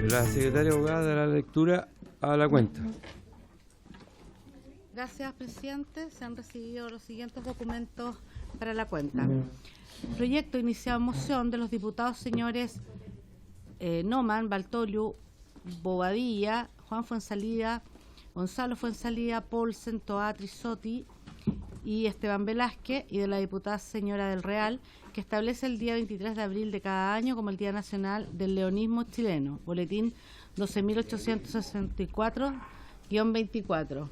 La secretaria abogada dará lectura a la cuenta. Gracias, presidente. Se han recibido los siguientes documentos para la cuenta. Proyecto iniciado en moción de los diputados señores Noman, Baltoliu, Bobadilla, Juan Fuenzalida, Gonzalo Fuenzalida, Paulsen, Toá, Trisotti y Esteban Velázquez, y de la diputada señora del Real, que establece el día 23 de abril de cada año como el Día Nacional del Leonismo Chileno, boletín 12.864-24.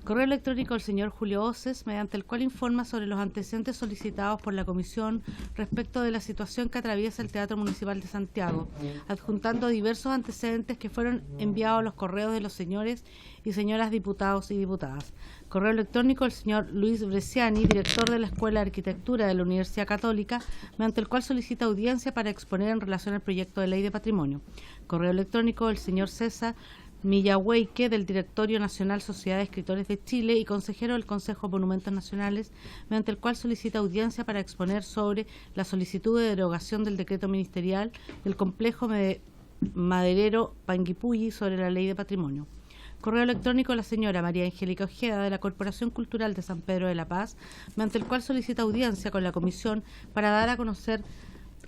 Correo electrónico del señor Julio Oces, mediante el cual informa sobre los antecedentes solicitados por la Comisión respecto de la situación que atraviesa el Teatro Municipal de Santiago, adjuntando diversos antecedentes que fueron enviados a los correos de los señores y señoras diputados y diputadas. Correo electrónico del señor Luis Bresciani, director de la Escuela de Arquitectura de la Universidad Católica, mediante el cual solicita audiencia para exponer en relación al proyecto de ley de patrimonio. Correo electrónico del señor César Millahueque, del Directorio Nacional Sociedad de Escritores de Chile y consejero del Consejo de Monumentos Nacionales, mediante el cual solicita audiencia para exponer sobre la solicitud de derogación del decreto ministerial del complejo maderero Panguipulli sobre la ley de patrimonio. Correo electrónico de la señora María Angélica Ojeda, de la Corporación Cultural de San Pedro de la Paz, mediante el cual solicita audiencia con la Comisión para dar a conocer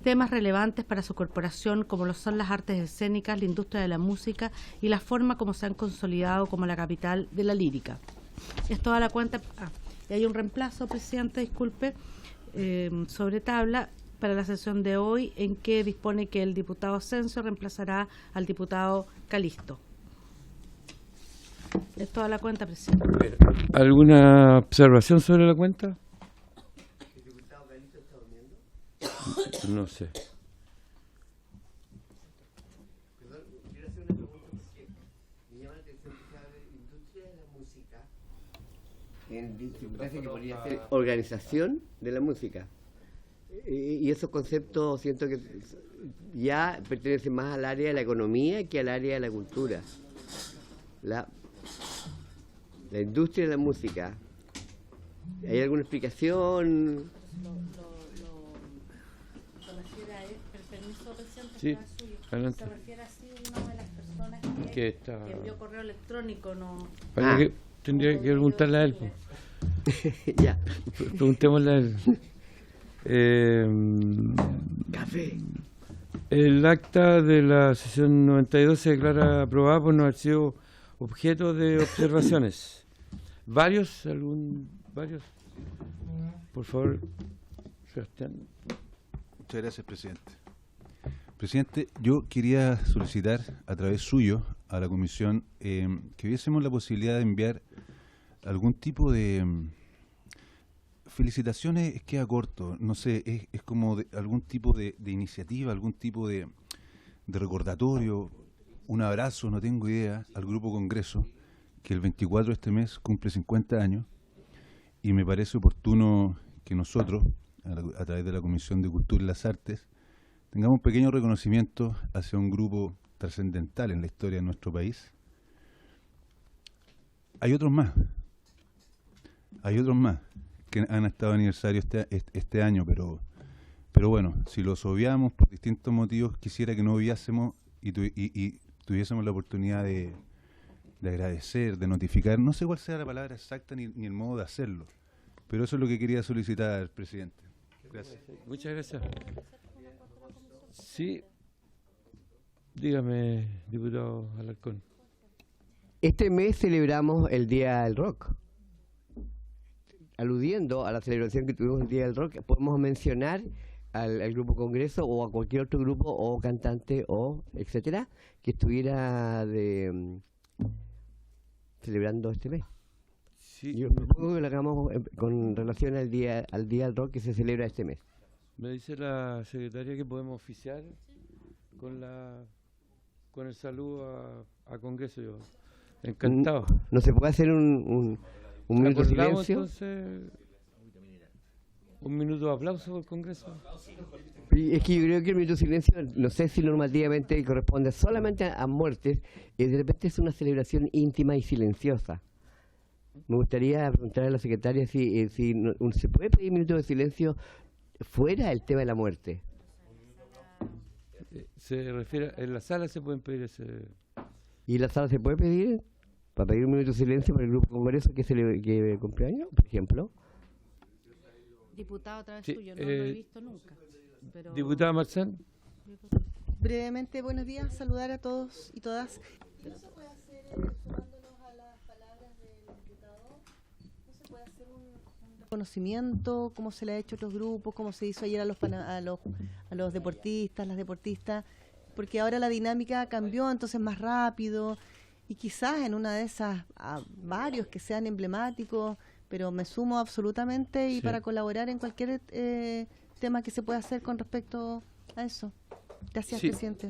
temas relevantes para su corporación, como lo son las artes escénicas, la industria de la música y la forma como se han consolidado como la capital de la lírica. Es toda la cuenta. Y hay un reemplazo, presidente, disculpe, sobre tabla para la sesión de hoy, en que dispone que el diputado Asensio reemplazará al diputado Calisto. Es toda la cuenta, presidente. ¿Alguna observación sobre la cuenta? No sé. Perdón, quiero hacer una pregunta porque me llama la atención que se habla de industria de la música. En diputación que podría ser organización de la música. Y esos conceptos siento que ya pertenecen más al área de la economía que al área de la cultura. La industria de la música. ¿Hay alguna explicación? Sí, adelante. Se refiere así una de las personas que envió correo electrónico, no. Tendría que preguntarle a él. Ya. Preguntémosle a él. Café. El acta de la sesión 92 se declara aprobada por no haber sido objeto de observaciones. ¿Varios? ¿Varios? Por favor, Sebastián. Muchas gracias, presidente. Presidente, yo quería solicitar a través suyo a la comisión que viésemos la posibilidad de enviar algún tipo de felicitaciones. Queda corto, no sé, es como algún tipo de iniciativa, algún tipo de recordatorio, un abrazo, no tengo idea, al Grupo Congreso, que el 24 de este mes cumple 50 años, y me parece oportuno que nosotros, a través de la Comisión de Cultura y las Artes, tengamos un pequeño reconocimiento hacia un grupo trascendental en la historia de nuestro país. Hay otros más que han estado de aniversario este año, pero bueno, si los obviamos por distintos motivos, quisiera que no obviásemos y tuviésemos la oportunidad de agradecer, de notificar, no sé cuál sea la palabra exacta ni el modo de hacerlo, pero eso es lo que quería solicitar, presidente. Gracias. Muchas gracias. Sí, dígame, diputado Alarcón. Este mes celebramos el Día del Rock. Aludiendo a la celebración que tuvimos el Día del Rock, podemos mencionar al Grupo Congreso o a cualquier otro grupo o cantante o etcétera que estuviera celebrando este mes. Sí, yo propongo que lo hagamos con relación al día del rock que se celebra este mes. Me dice la secretaria que podemos oficiar con el saludo a Congreso. Yo encantado. ¿No se puede hacer un minuto de silencio? Entonces, un minuto de aplauso por el Congreso. Es que yo creo que el minuto de silencio, no sé si normativamente corresponde solamente a muertes, y de repente es una celebración íntima y silenciosa. Me gustaría preguntar a la secretaria si se puede pedir un minuto de silencio fuera del tema de la muerte. Se refiere, en la sala se pueden pedir ese... ¿Y en la sala se puede pedir? Para pedir un minuto de silencio para el grupo congreso que cumpleaños, por ejemplo. Diputado, otra vez Sí, suyo, no lo he visto nunca. Pero... Diputada Marzán. Brevemente, buenos días, saludar a todos y todas. ¿Qué no se puede hacer, sumándonos a las palabras del diputado, no se puede hacer un reconocimiento, como se le ha hecho a otros grupos, como se hizo ayer a los deportistas, las deportistas? Porque ahora la dinámica cambió, entonces más rápido, y quizás en una de esas, a varios que sean emblemáticos, pero me sumo absolutamente y Sí. para colaborar en cualquier tema que se pueda hacer con respecto a eso. Gracias, Sí. presidente.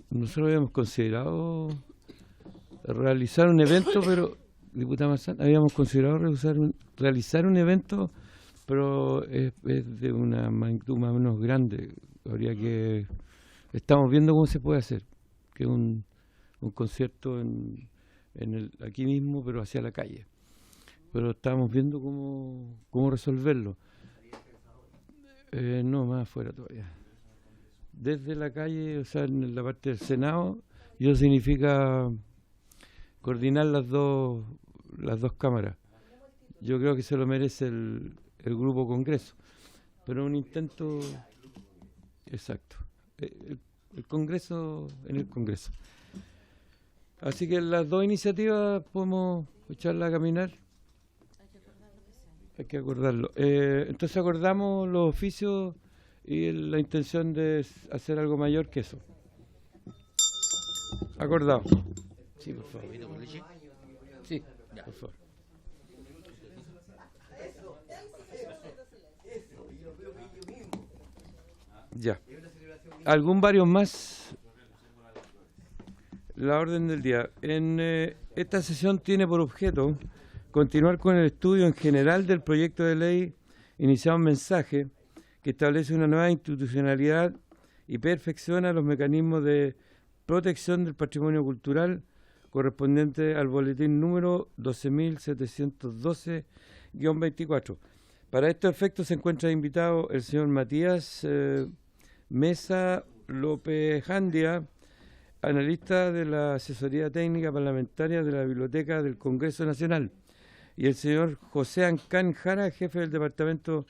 Nosotros habíamos considerado realizar un evento, pero, diputada Marzán, habíamos considerado realizar un evento, pero es de una magnitud más o menos grande. Habría que... Estamos viendo cómo se puede hacer, que es un concierto aquí mismo, pero hacia la calle. Pero estamos viendo cómo resolverlo. No, más afuera todavía. Desde la calle, o sea, en la parte del Senado, y eso significa coordinar las dos cámaras. Yo creo que se lo merece el Grupo Congreso, pero un intento exacto. El Congreso en el Congreso. Así que las dos iniciativas podemos echarlas a caminar. Hay que acordarlo. Entonces acordamos los oficios y la intención de hacer algo mayor que eso. Acordado. Sí, por favor. Sí, por favor. Ya. ¿Algún varios más? La orden del día. Esta sesión tiene por objeto continuar con el estudio en general del proyecto de ley iniciado en mensaje que establece una nueva institucionalidad y perfecciona los mecanismos de protección del patrimonio cultural correspondiente al boletín número 12.712-24. Para estos efectos se encuentra invitado el señor Matías Mesa López Jandia, analista de la Asesoría Técnica Parlamentaria de la Biblioteca del Congreso Nacional, y el señor José Ancán Jara, jefe del Departamento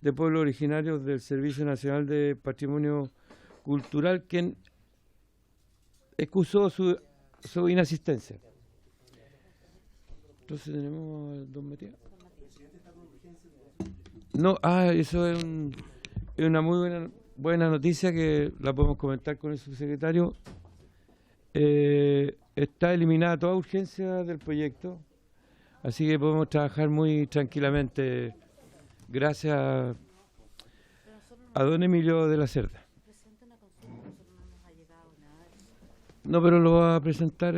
de Pueblos Originarios del Servicio Nacional de Patrimonio Cultural, quien excusó su inasistencia. Entonces tenemos a don Matías. No, eso es una muy buena noticia que la podemos comentar con el subsecretario. Está eliminada toda urgencia del proyecto, así que podemos trabajar muy tranquilamente gracias a don Emilio de la Cerda. No, pero lo va a presentar...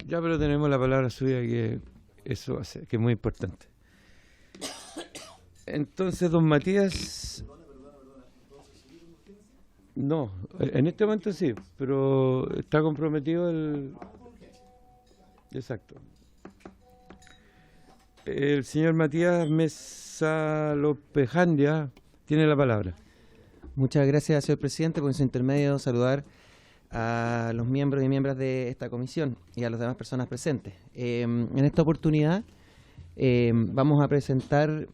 Ya, pero tenemos la palabra suya, que eso va a ser, que es muy importante. Entonces, don Matías... No, en este momento sí, pero está comprometido el... Exacto. El señor Matías Mesa López Jandia tiene la palabra. Muchas gracias, señor presidente. Por su intermedio, saludar a los miembros y miembros de esta comisión y a las demás personas presentes. En esta oportunidad vamos a presentar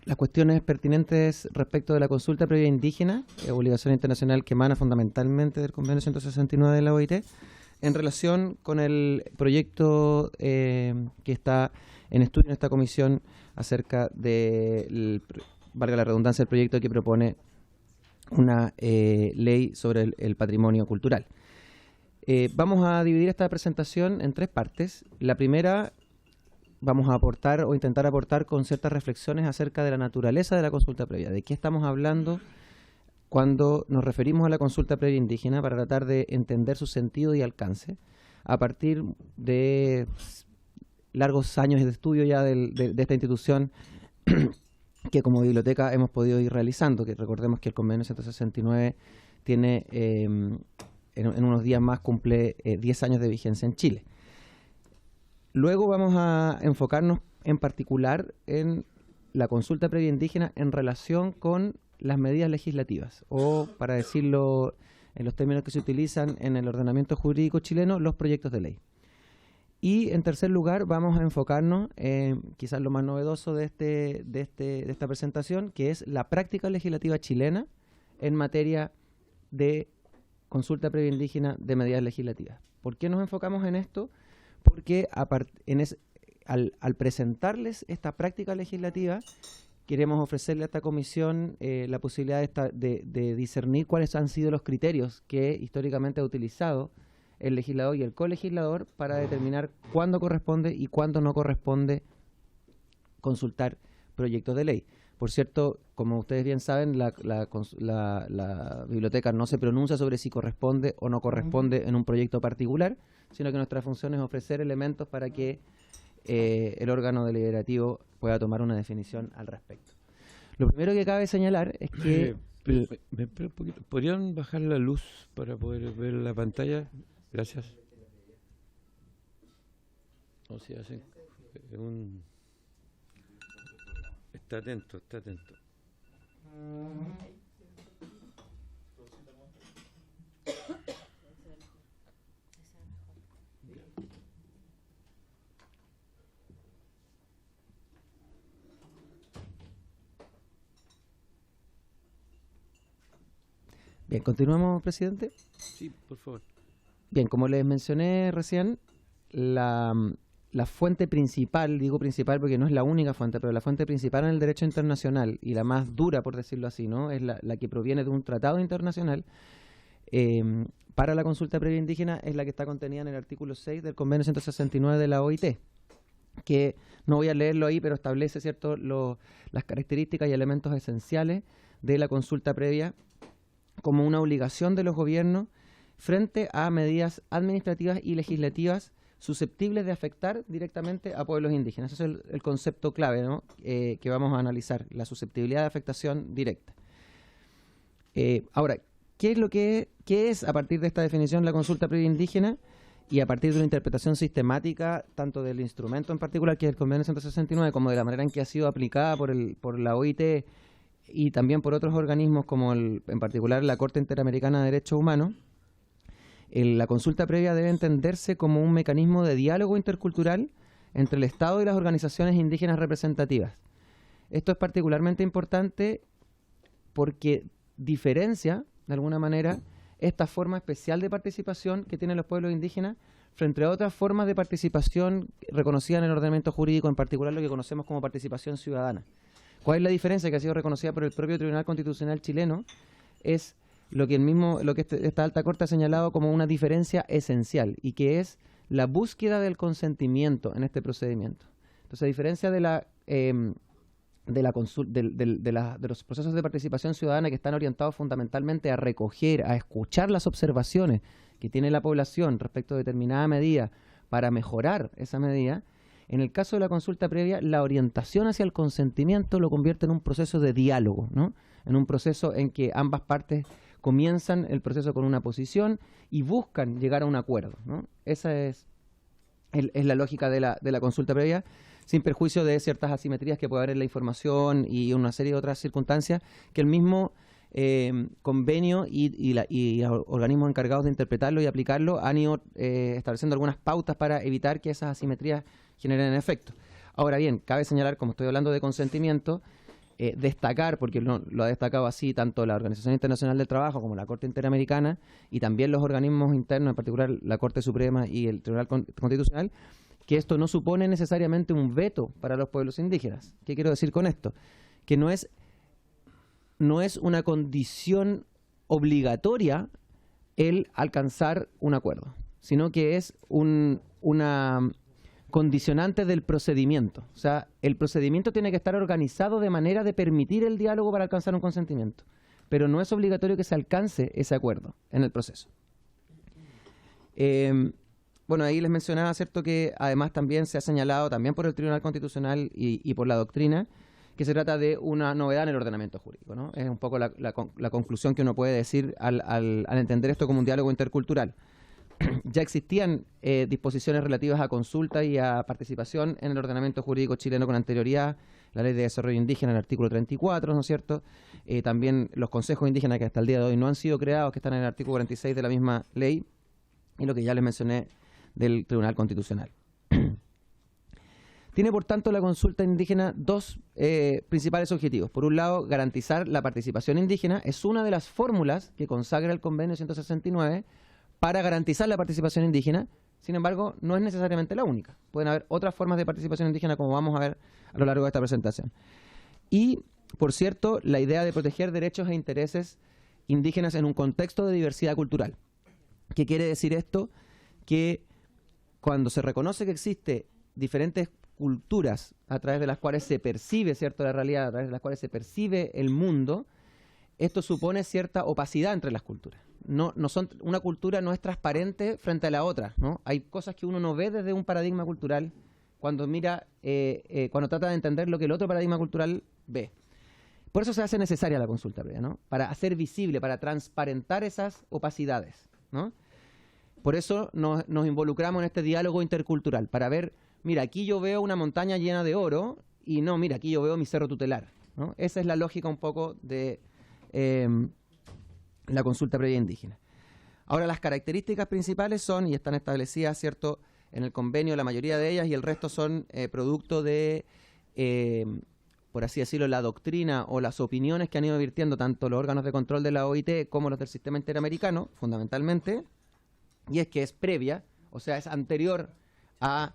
las cuestiones pertinentes respecto de la consulta previa indígena, obligación internacional que emana fundamentalmente del convenio 169 de la OIT, en relación con el proyecto que está en estudio en esta comisión acerca de, valga la redundancia, el proyecto que propone una ley sobre el patrimonio cultural. Vamos a dividir esta presentación en tres partes. La primera, vamos a aportar o intentar aportar con ciertas reflexiones acerca de la naturaleza de la consulta previa, de qué estamos hablando cuando nos referimos a la consulta previa indígena, para tratar de entender su sentido y alcance a partir de largos años de estudio ya de esta institución que como biblioteca hemos podido ir realizando, que recordemos que el convenio 169 tiene en unos días más cumple 10 años de vigencia en Chile. Luego vamos a enfocarnos en particular en la consulta previa indígena en relación con las medidas legislativas, o para decirlo en los términos que se utilizan en el ordenamiento jurídico chileno, los proyectos de ley. Y en tercer lugar vamos a enfocarnos en quizás lo más novedoso de esta presentación, que es la práctica legislativa chilena en materia de consulta previa indígena de medidas legislativas. ¿Por qué nos enfocamos en esto? Porque al presentarles esta práctica legislativa, queremos ofrecerle a esta comisión la posibilidad de discernir cuáles han sido los criterios que históricamente ha utilizado el legislador y el colegislador para determinar cuándo corresponde y cuándo no corresponde consultar proyectos de ley. Por cierto, como ustedes bien saben, la biblioteca no se pronuncia sobre si corresponde o no corresponde en un proyecto particular, sino que nuestra función es ofrecer elementos para que el órgano deliberativo pueda tomar una definición al respecto. Lo primero que cabe señalar es que... Me espera un poquito. ¿Podrían bajar la luz para poder ver la pantalla? Gracias. O sea, hacen un... Está atento, está atento. Bien, continuamos, presidente. Sí, por favor. Bien, como les mencioné recién, la fuente principal, digo principal porque no es la única fuente, pero la fuente principal en el derecho internacional y la más dura, por decirlo así, ¿no? Es la que proviene de un tratado internacional para la consulta previa indígena, es la que está contenida en el artículo 6 del Convenio 169 de la OIT, que no voy a leerlo ahí, pero establece, ¿cierto?, las características y elementos esenciales de la consulta previa como una obligación de los gobiernos frente a medidas administrativas y legislativas susceptibles de afectar directamente a pueblos indígenas. Ese es el concepto clave, ¿no?, que vamos a analizar, la susceptibilidad de afectación directa. Ahora, ¿qué es a partir de esta definición la consulta previa indígena? Y a partir de una interpretación sistemática, tanto del instrumento en particular, que es el Convenio 169, como de la manera en que ha sido aplicada por la OIT y también por otros organismos, como en particular la Corte Interamericana de Derechos Humanos, la consulta previa debe entenderse como un mecanismo de diálogo intercultural entre el Estado y las organizaciones indígenas representativas. Esto es particularmente importante porque diferencia, de alguna manera, esta forma especial de participación que tienen los pueblos indígenas frente a otras formas de participación reconocidas en el ordenamiento jurídico, en particular lo que conocemos como participación ciudadana. ¿Cuál es la diferencia que ha sido reconocida por el propio Tribunal Constitucional chileno? Es lo que esta alta corte ha señalado como una diferencia esencial, y que es la búsqueda del consentimiento en este procedimiento. Entonces, a diferencia de los procesos de participación ciudadana que están orientados fundamentalmente a recoger, a escuchar las observaciones que tiene la población respecto de determinada medida para mejorar esa medida, en el caso de la consulta previa, la orientación hacia el consentimiento lo convierte en un proceso de diálogo, ¿no?, en un proceso en que ambas partes comienzan el proceso con una posición y buscan llegar a un acuerdo, ¿no? Esa es la lógica de la consulta previa, sin perjuicio de ciertas asimetrías que puede haber en la información y una serie de otras circunstancias que el mismo convenio y organismos encargados de interpretarlo y aplicarlo han ido estableciendo algunas pautas para evitar que esas asimetrías generen efecto. Ahora bien, cabe señalar, como estoy hablando de consentimiento, destacar, porque lo ha destacado así tanto la Organización Internacional del Trabajo como la Corte Interamericana y también los organismos internos, en particular la Corte Suprema y el Tribunal Constitucional, que esto no supone necesariamente un veto para los pueblos indígenas. ¿Qué quiero decir con esto? Que no es una condición obligatoria el alcanzar un acuerdo, sino que es una condicionante del procedimiento. O sea, el procedimiento tiene que estar organizado de manera de permitir el diálogo para alcanzar un consentimiento, pero no es obligatorio que se alcance ese acuerdo en el proceso. Bueno, ahí les mencionaba, ¿cierto?, que además también se ha señalado, también por el Tribunal Constitucional y por la doctrina, que se trata de una novedad en el ordenamiento jurídico, ¿no? Es un poco la conclusión que uno puede decir al entender esto como un diálogo intercultural. Ya existían disposiciones relativas a consulta y a participación en el ordenamiento jurídico chileno con anterioridad, la Ley de Desarrollo Indígena, el artículo 34, ¿no es cierto? También los consejos indígenas que hasta el día de hoy no han sido creados, que están en el artículo 46 de la misma ley, y lo que ya les mencioné del Tribunal Constitucional. Tiene, por tanto, la consulta indígena dos principales objetivos. Por un lado, garantizar la participación indígena. Es una de las fórmulas que consagra el Convenio 169 para garantizar la participación indígena. Sin embargo, no es necesariamente la única. Pueden haber otras formas de participación indígena, como vamos a ver a lo largo de esta presentación. Y, por cierto, la idea de proteger derechos e intereses indígenas en un contexto de diversidad cultural. ¿Qué quiere decir esto? Que cuando se reconoce que existe diferentes culturas a través de las cuales se percibe, ¿cierto?, la realidad, a través de las cuales se percibe el mundo, esto supone cierta opacidad entre las culturas. Una cultura no es transparente frente a la otra, ¿no? Hay cosas que uno no ve desde un paradigma cultural cuando mira, cuando trata de entender lo que el otro paradigma cultural ve. Por eso se hace necesaria la consulta previa, ¿no? Para hacer visible, para transparentar esas opacidades, ¿no? Por eso nos involucramos en este diálogo intercultural, para ver, mira, aquí yo veo una montaña llena de oro, y no, mira, aquí yo veo mi cerro tutelar, ¿no? Esa es la lógica un poco de la consulta previa indígena. Ahora, las características principales son, y están establecidas, ¿cierto?, en el convenio, la mayoría de ellas, y el resto son producto de, por así decirlo, la doctrina o las opiniones que han ido virtiendo tanto los órganos de control de la OIT como los del sistema interamericano, fundamentalmente, y es que es previa, o sea, es anterior a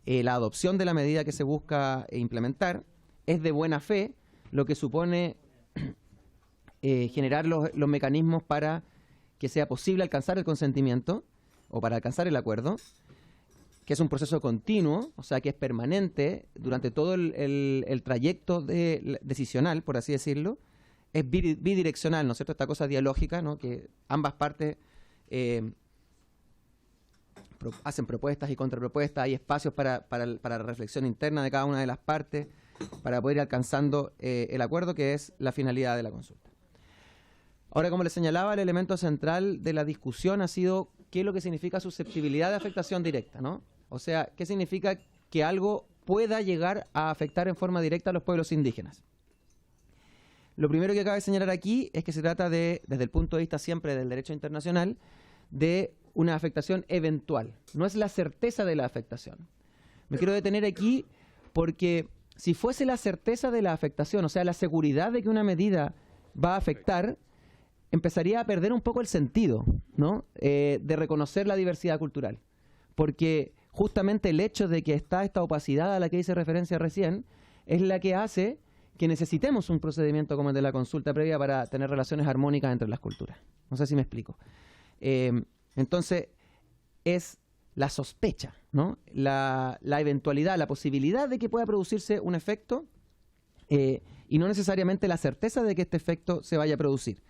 la adopción de la medida que se busca implementar, es de buena fe, lo que supone generar los mecanismos para que sea posible alcanzar el consentimiento o para alcanzar el acuerdo, que es un proceso continuo, o sea, que es permanente durante todo el trayecto decisional, por así decirlo. Es bidireccional, ¿no es cierto?, esta cosa dialógica, ¿no?, que ambas partes hacen propuestas y contrapropuestas, hay espacios para la reflexión interna de cada una de las partes, para poder ir alcanzando el acuerdo, que es la finalidad de la consulta. Ahora, como les señalaba, el elemento central de la discusión ha sido qué es lo que significa susceptibilidad de afectación directa, ¿no? O sea, qué significa que algo pueda llegar a afectar en forma directa a los pueblos indígenas. Lo primero que cabe señalar aquí es que se trata de, desde el punto de vista siempre del derecho internacional, de una afectación eventual. No es la certeza de la afectación. Me quiero detener aquí porque si fuese la certeza de la afectación, o sea, la seguridad de que una medida va a afectar, empezaría a perder un poco el sentido, ¿no?, de reconocer la diversidad cultural. Porque justamente el hecho de que está esta opacidad a la que hice referencia recién es la que hace que necesitemos un procedimiento como el de la consulta previa para tener relaciones armónicas entre las culturas. No sé si me explico. Entonces, es la sospecha, ¿no?, la eventualidad, la posibilidad de que pueda producirse un efecto y no necesariamente la certeza de que este efecto se vaya a producir.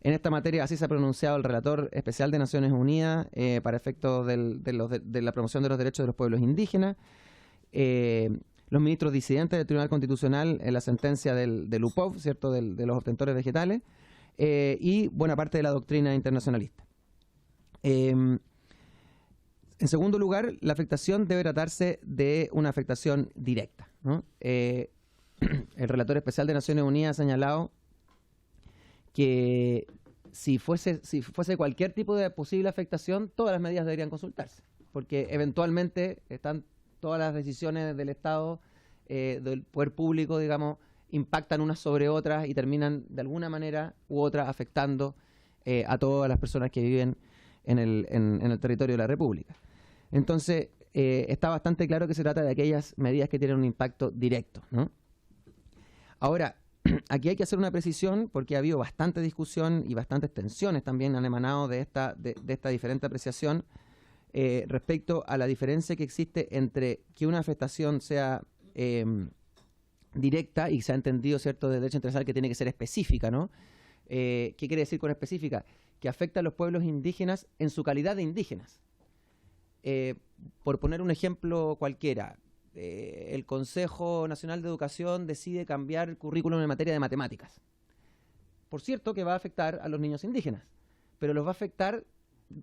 En esta materia así se ha pronunciado el relator especial de Naciones Unidas para efectos de la promoción de los derechos de los pueblos indígenas, los ministros disidentes del Tribunal Constitucional en la sentencia del UPOV, ¿cierto?, de los obtentores vegetales, y buena parte de la doctrina internacionalista. En segundo lugar, la afectación debe tratarse de una afectación directa, ¿no? El relator especial de Naciones Unidas ha señalado que si fuese cualquier tipo de posible afectación, todas las medidas deberían consultarse, porque eventualmente están todas las decisiones del Estado, del poder público, digamos, impactan unas sobre otras y terminan de alguna manera u otra afectando a todas las personas que viven en el territorio de la República. Entonces, está bastante claro que se trata de aquellas medidas que tienen un impacto directo, ¿no? Ahora, aquí hay que hacer una precisión porque ha habido bastante discusión y bastantes tensiones también han emanado de esta diferente apreciación respecto a la diferencia que existe entre que una afectación sea directa y se ha entendido, ¿cierto?, de derecho internacional que tiene que ser específica, ¿no? ¿Qué quiere decir con específica? Que afecta a los pueblos indígenas en su calidad de indígenas. Por poner un ejemplo cualquiera, el Consejo Nacional de Educación decide cambiar el currículum en materia de matemáticas. Por cierto que va a afectar a los niños indígenas, pero los va a afectar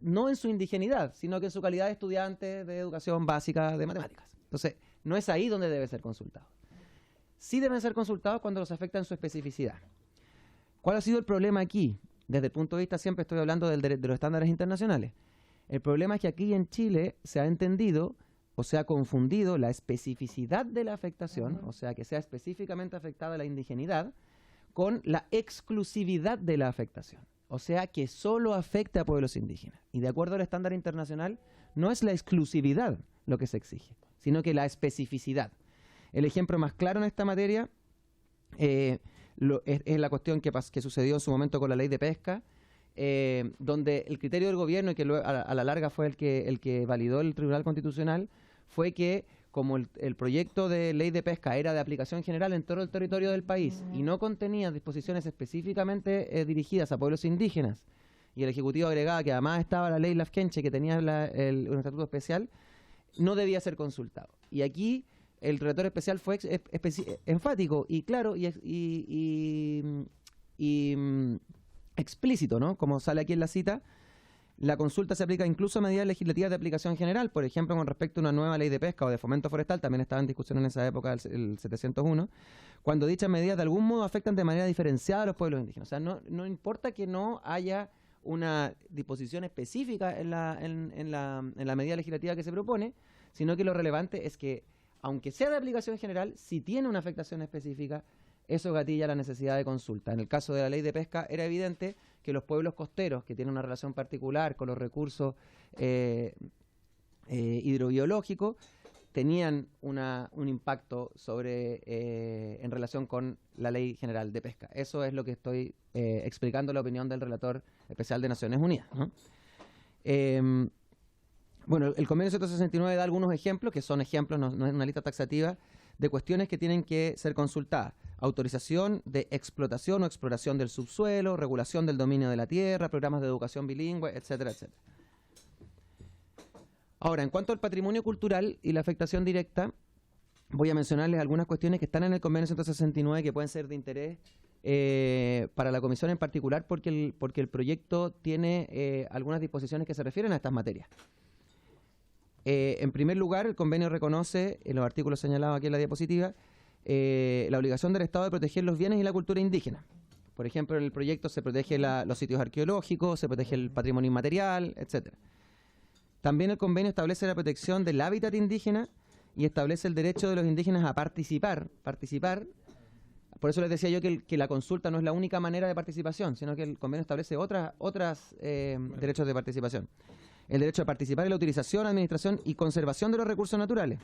no en su indigenidad, sino que en su calidad de estudiantes de educación básica de matemáticas. Entonces, no es ahí donde debe ser consultado. Sí deben ser consultados cuando los afecta en su especificidad. ¿Cuál ha sido el problema aquí? Desde el punto de vista, siempre estoy hablando de los estándares internacionales. El problema es que aquí en Chile se ha entendido o se ha confundido la especificidad de la afectación, o sea, que sea específicamente afectada la indigenidad, con la exclusividad de la afectación. O sea, que solo afecta a pueblos indígenas. Y de acuerdo al estándar internacional, no es la exclusividad lo que se exige, sino que la especificidad. El ejemplo más claro en esta materia es la cuestión que sucedió en su momento con la ley de pesca, donde el criterio del gobierno, y que a la larga fue el que validó el Tribunal Constitucional, fue que como el proyecto de ley de pesca era de aplicación general en todo el territorio del país y no contenía disposiciones específicamente dirigidas a pueblos indígenas, y el Ejecutivo agregaba que además estaba la ley Lafkenche, que tenía un estatuto especial, no debía ser consultado. Y aquí el relator especial fue enfático y claro y explícito, ¿no? Como sale aquí en la cita, la consulta se aplica incluso a medidas legislativas de aplicación general, por ejemplo, con respecto a una nueva ley de pesca o de fomento forestal, también estaba en discusión en esa época el 701, cuando dichas medidas de algún modo afectan de manera diferenciada a los pueblos indígenas. O sea, no importa que no haya una disposición específica en la medida legislativa que se propone, sino que lo relevante es que, aunque sea de aplicación general, si tiene una afectación específica, eso gatilla la necesidad de consulta. En el caso de la ley de pesca era evidente que los pueblos costeros, que tienen una relación particular con los recursos hidrobiológicos, tenían un impacto en relación con la Ley General de Pesca. Eso es lo que estoy explicando, la opinión del relator especial de Naciones Unidas, ¿no? Bueno, el convenio 169 da algunos ejemplos, que son ejemplos, no es una lista taxativa, de cuestiones que tienen que ser consultadas. Autorización de explotación o exploración del subsuelo, regulación del dominio de la tierra, programas de educación bilingüe, etcétera, etcétera. Ahora, en cuanto al patrimonio cultural y la afectación directa, voy a mencionarles algunas cuestiones que están en el convenio 169 que pueden ser de interés para la comisión en particular, porque el proyecto tiene algunas disposiciones que se refieren a estas materias. En primer lugar, el convenio reconoce, en los artículos señalados aquí en la diapositiva, la obligación del Estado de proteger los bienes y la cultura indígena. Por ejemplo, en el proyecto se protege los sitios arqueológicos, se protege el patrimonio inmaterial, etcétera. También el convenio establece la protección del hábitat indígena y establece el derecho de los indígenas a participar. Por eso les decía yo que la consulta no es la única manera de participación, sino que el convenio establece otras derechos de participación. El derecho a participar en la utilización, administración y conservación de los recursos naturales.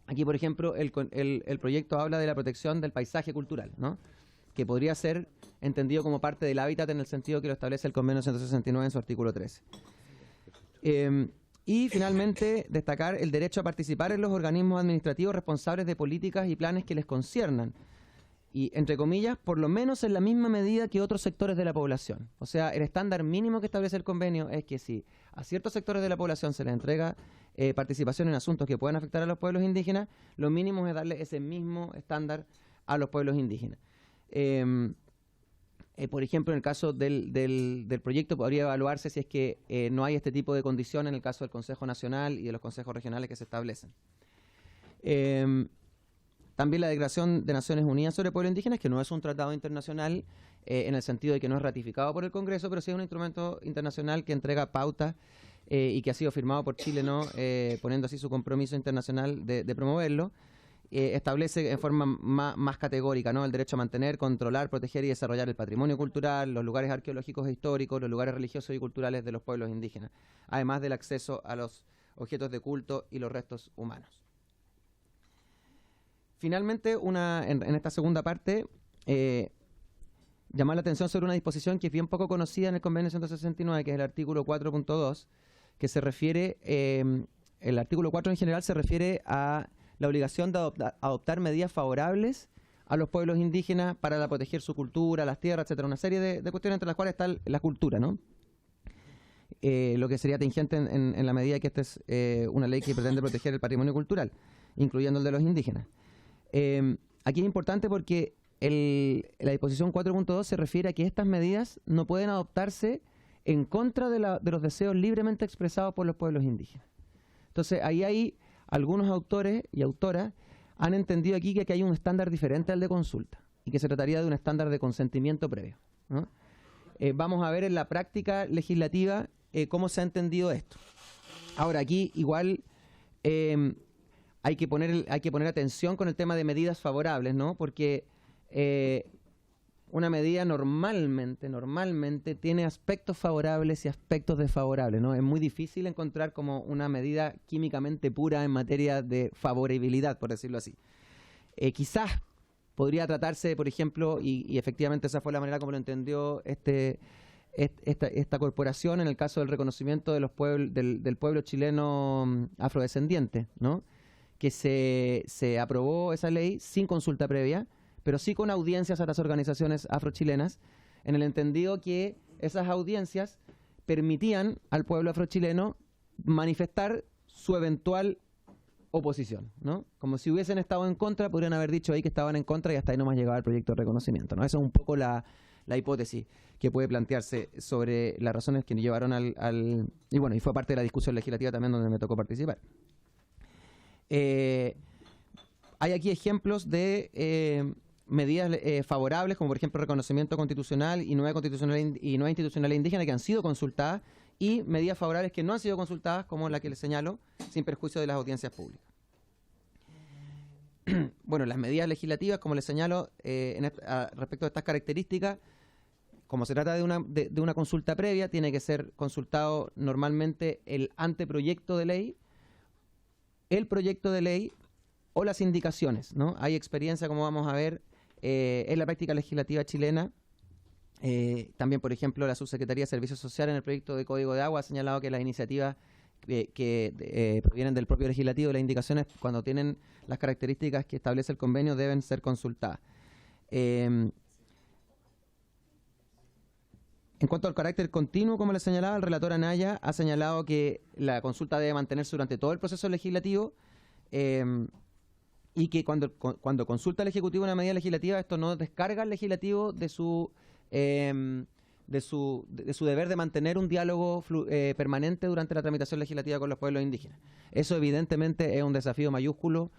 Aquí, por ejemplo, el proyecto habla de la protección del paisaje cultural, ¿no? Que podría ser entendido como parte del hábitat en el sentido que lo establece el convenio 169 en su artículo 13. Y finalmente, destacar el derecho a participar en los organismos administrativos responsables de políticas y planes que les conciernan. Y, entre comillas, por lo menos en la misma medida que otros sectores de la población. O sea, el estándar mínimo que establece el convenio es que si a ciertos sectores de la población se les entrega participación en asuntos que puedan afectar a los pueblos indígenas, lo mínimo es darle ese mismo estándar a los pueblos indígenas. Por ejemplo, en el caso del proyecto podría evaluarse si es que no hay este tipo de condición en el caso del Consejo Nacional y de los consejos regionales que se establecen. También la Declaración de Naciones Unidas sobre Pueblos Indígenas, que no es un tratado internacional en el sentido de que no es ratificado por el Congreso, pero sí es un instrumento internacional que entrega pautas y que ha sido firmado por Chile, ¿no? Poniendo así su compromiso internacional de promoverlo. Establece en forma más categórica, ¿no? El derecho a mantener, controlar, proteger y desarrollar el patrimonio cultural, los lugares arqueológicos e históricos, los lugares religiosos y culturales de los pueblos indígenas, además del acceso a los objetos de culto y los restos humanos. Finalmente, en esta segunda parte, llamar la atención sobre una disposición que es bien poco conocida en el convenio 169, que es el artículo 4.2, que se refiere, el artículo 4 en general se refiere a la obligación de adoptar medidas favorables a los pueblos indígenas para proteger su cultura, las tierras, etcétera, una serie de cuestiones entre las cuales está la cultura, ¿no? Lo que sería tingente en la medida que esta es una ley que pretende proteger el patrimonio cultural. incluyendo el de los indígenas. Aquí es importante porque la disposición 4.2 se refiere a que estas medidas no pueden adoptarse en contra de los deseos libremente expresados por los pueblos indígenas. Entonces, ahí hay algunos autores y autoras han entendido aquí que hay un estándar diferente al de consulta y que se trataría de un estándar de consentimiento previo, ¿no? Vamos a ver en la práctica legislativa cómo se ha entendido esto. Ahora, aquí igual hay que poner atención con el tema de medidas favorables, ¿no? Porque una medida normalmente tiene aspectos favorables y aspectos desfavorables, ¿no? Es muy difícil encontrar como una medida químicamente pura en materia de favorabilidad, por decirlo así. Quizás podría tratarse, por ejemplo, y efectivamente esa fue la manera como lo entendió esta corporación en el caso del reconocimiento de los del pueblo chileno afrodescendiente, ¿no? Que se aprobó esa ley sin consulta previa, pero sí con audiencias a las organizaciones afrochilenas, en el entendido que esas audiencias permitían al pueblo afrochileno manifestar su eventual oposición, ¿no? Como si hubiesen estado en contra, podrían haber dicho ahí que estaban en contra y hasta ahí nomás llegaba el proyecto de reconocimiento, ¿no? Esa es un poco la hipótesis que puede plantearse sobre las razones que nos llevaron y bueno, y fue parte de la discusión legislativa también donde me tocó participar. Hay aquí ejemplos de medidas favorables, como por ejemplo reconocimiento constitucional y nueva institucionalidad indígena que han sido consultadas, y medidas favorables que no han sido consultadas, como la que les señalo, sin perjuicio de las audiencias públicas. Bueno, las medidas legislativas, como les señalo, respecto a estas características, como se trata de una consulta previa, tiene que ser consultado normalmente el anteproyecto de ley, el proyecto de ley o las indicaciones, ¿no? Hay experiencia, como vamos a ver, en la práctica legislativa chilena. También, por ejemplo, la Subsecretaría de Servicios Sociales en el proyecto de Código de Agua ha señalado que las iniciativas que provienen del propio legislativo y las indicaciones, cuando tienen las características que establece el convenio, deben ser consultadas. En cuanto al carácter continuo, como les señalaba, el relator Anaya ha señalado que la consulta debe mantenerse durante todo el proceso legislativo y que cuando consulta el Ejecutivo una medida legislativa, esto no descarga al legislativo de su deber de mantener un diálogo permanente durante la tramitación legislativa con los pueblos indígenas. Eso evidentemente es un desafío mayúsculo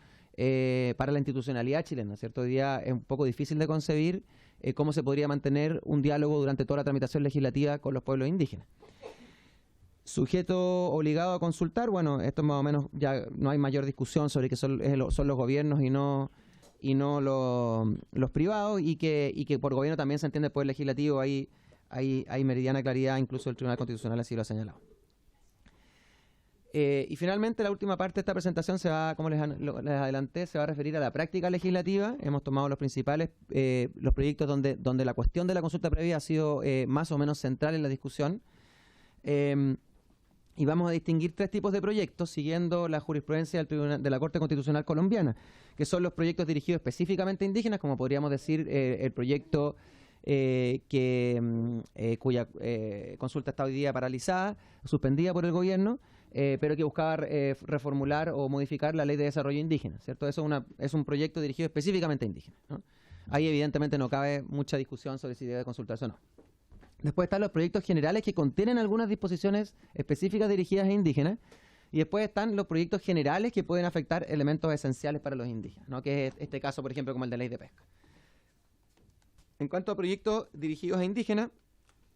para la institucionalidad chilena, ¿cierto? Hoy día es un poco difícil de concebir cómo se podría mantener un diálogo durante toda la tramitación legislativa con los pueblos indígenas. Sujeto obligado a consultar, bueno, esto más o menos ya no hay mayor discusión sobre que son los gobiernos y no los privados, y que por gobierno también se entiende el poder legislativo. Hay meridiana claridad, incluso el Tribunal Constitucional así lo ha señalado. Y finalmente la última parte de esta presentación se va, como les adelanté, se va a referir a la práctica legislativa. Hemos tomado los principales, los proyectos donde la cuestión de la consulta previa ha sido más o menos central en la discusión. Y vamos a distinguir tres tipos de proyectos siguiendo la jurisprudencia de la Corte Constitucional colombiana, que son los proyectos dirigidos específicamente a indígenas, como podríamos decir el proyecto cuya consulta está hoy día paralizada, suspendida por el gobierno, pero que buscaba reformular o modificar la Ley de Desarrollo Indígena, ¿cierto? Eso es un proyecto dirigido específicamente a indígenas, ¿no? Ahí evidentemente no cabe mucha discusión sobre si debe consultarse o no. Después están los proyectos generales que contienen algunas disposiciones específicas dirigidas a indígenas, y después están los proyectos generales que pueden afectar elementos esenciales para los indígenas, ¿no? Que es este caso, por ejemplo, como el de ley de pesca. En cuanto a proyectos dirigidos a indígenas,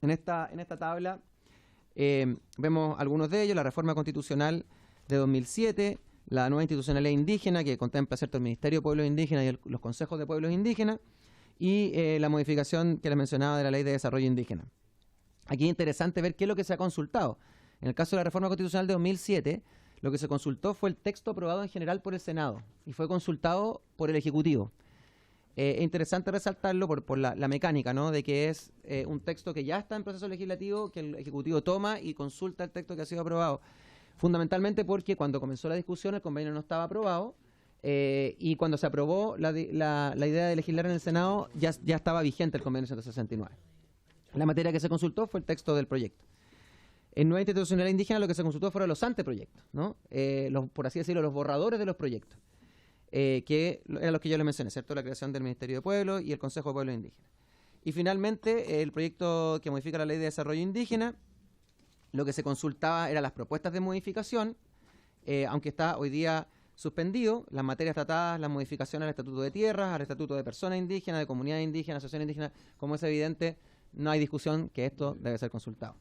en esta tabla vemos algunos de ellos: la reforma constitucional de 2007, la nueva institucionalidad indígena que contempla, ¿cierto?, el Ministerio de Pueblos Indígenas y los consejos de pueblos indígenas, y la modificación que les mencionaba de la Ley de Desarrollo Indígena. Aquí es interesante ver qué es lo que se ha consultado. En el caso de la reforma constitucional de 2007, lo que se consultó fue el texto aprobado en general por el Senado y fue consultado por el Ejecutivo. Es interesante resaltarlo por la mecánica, ¿no?, de que es un texto que ya está en proceso legislativo, que el Ejecutivo toma y consulta el texto que ha sido aprobado. Fundamentalmente porque cuando comenzó la discusión el convenio no estaba aprobado, y cuando se aprobó la idea de legislar en el Senado ya estaba vigente el convenio 169. La materia que se consultó fue el texto del proyecto. En nueva institucionalidad indígena lo que se consultó fueron los anteproyectos, ¿no? Por así decirlo, los borradores de los proyectos. que eran los que yo les mencioné, ¿cierto? La creación del Ministerio de Pueblos y el Consejo de Pueblos Indígenas. Y finalmente, el proyecto que modifica la Ley de Desarrollo Indígena, lo que se consultaba eran las propuestas de modificación, aunque está hoy día suspendido, las materias tratadas, las modificaciones al Estatuto de Tierras, al Estatuto de Personas Indígenas, de Comunidades Indígenas, Asociaciones Indígenas, como es evidente, no hay discusión que esto debe ser consultado.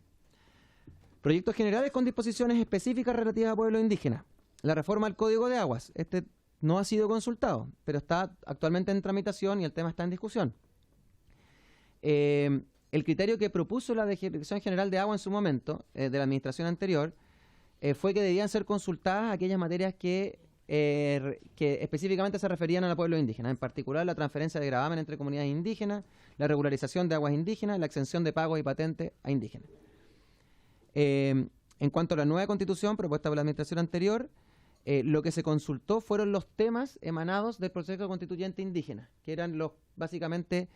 Proyectos generales con disposiciones específicas relativas a pueblos indígenas. La reforma al Código de Aguas. Este no ha sido consultado, pero está actualmente en tramitación y el tema está en discusión. El criterio que propuso la Dirección General de Agua en su momento, de la administración anterior, fue que debían ser consultadas aquellas materias que específicamente se referían a los pueblos indígenas, en particular la transferencia de gravamen entre comunidades indígenas, la regularización de aguas indígenas, la exención de pagos y patentes a indígenas. En cuanto a la nueva constitución propuesta por la administración anterior, lo que se consultó fueron los temas emanados del proceso constituyente indígena, que eran los básicamente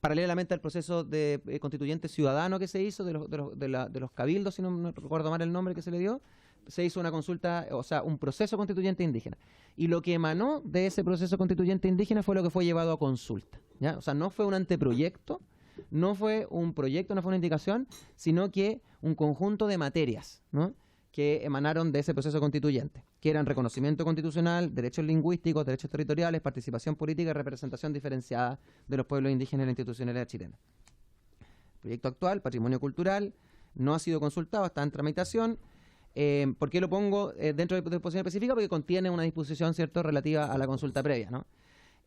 paralelamente al proceso de constituyente ciudadano que se hizo de los cabildos, si no recuerdo mal el nombre que se le dio, se hizo una consulta, o sea, un proceso constituyente indígena. Y lo que emanó de ese proceso constituyente indígena fue lo que fue llevado a consulta, ¿ya? O sea, no fue un anteproyecto, no fue un proyecto, no fue una indicación, sino que un conjunto de materias, ¿no?, que emanaron de ese proceso constituyente, que eran reconocimiento constitucional, derechos lingüísticos, derechos territoriales, participación política y representación diferenciada de los pueblos indígenas en la institucionalidad chilena. El proyecto actual, patrimonio cultural, no ha sido consultado, está en tramitación. ¿Por qué lo pongo dentro de disposición específica? Porque contiene una disposición, ¿cierto?, relativa a la consulta previa, ¿no?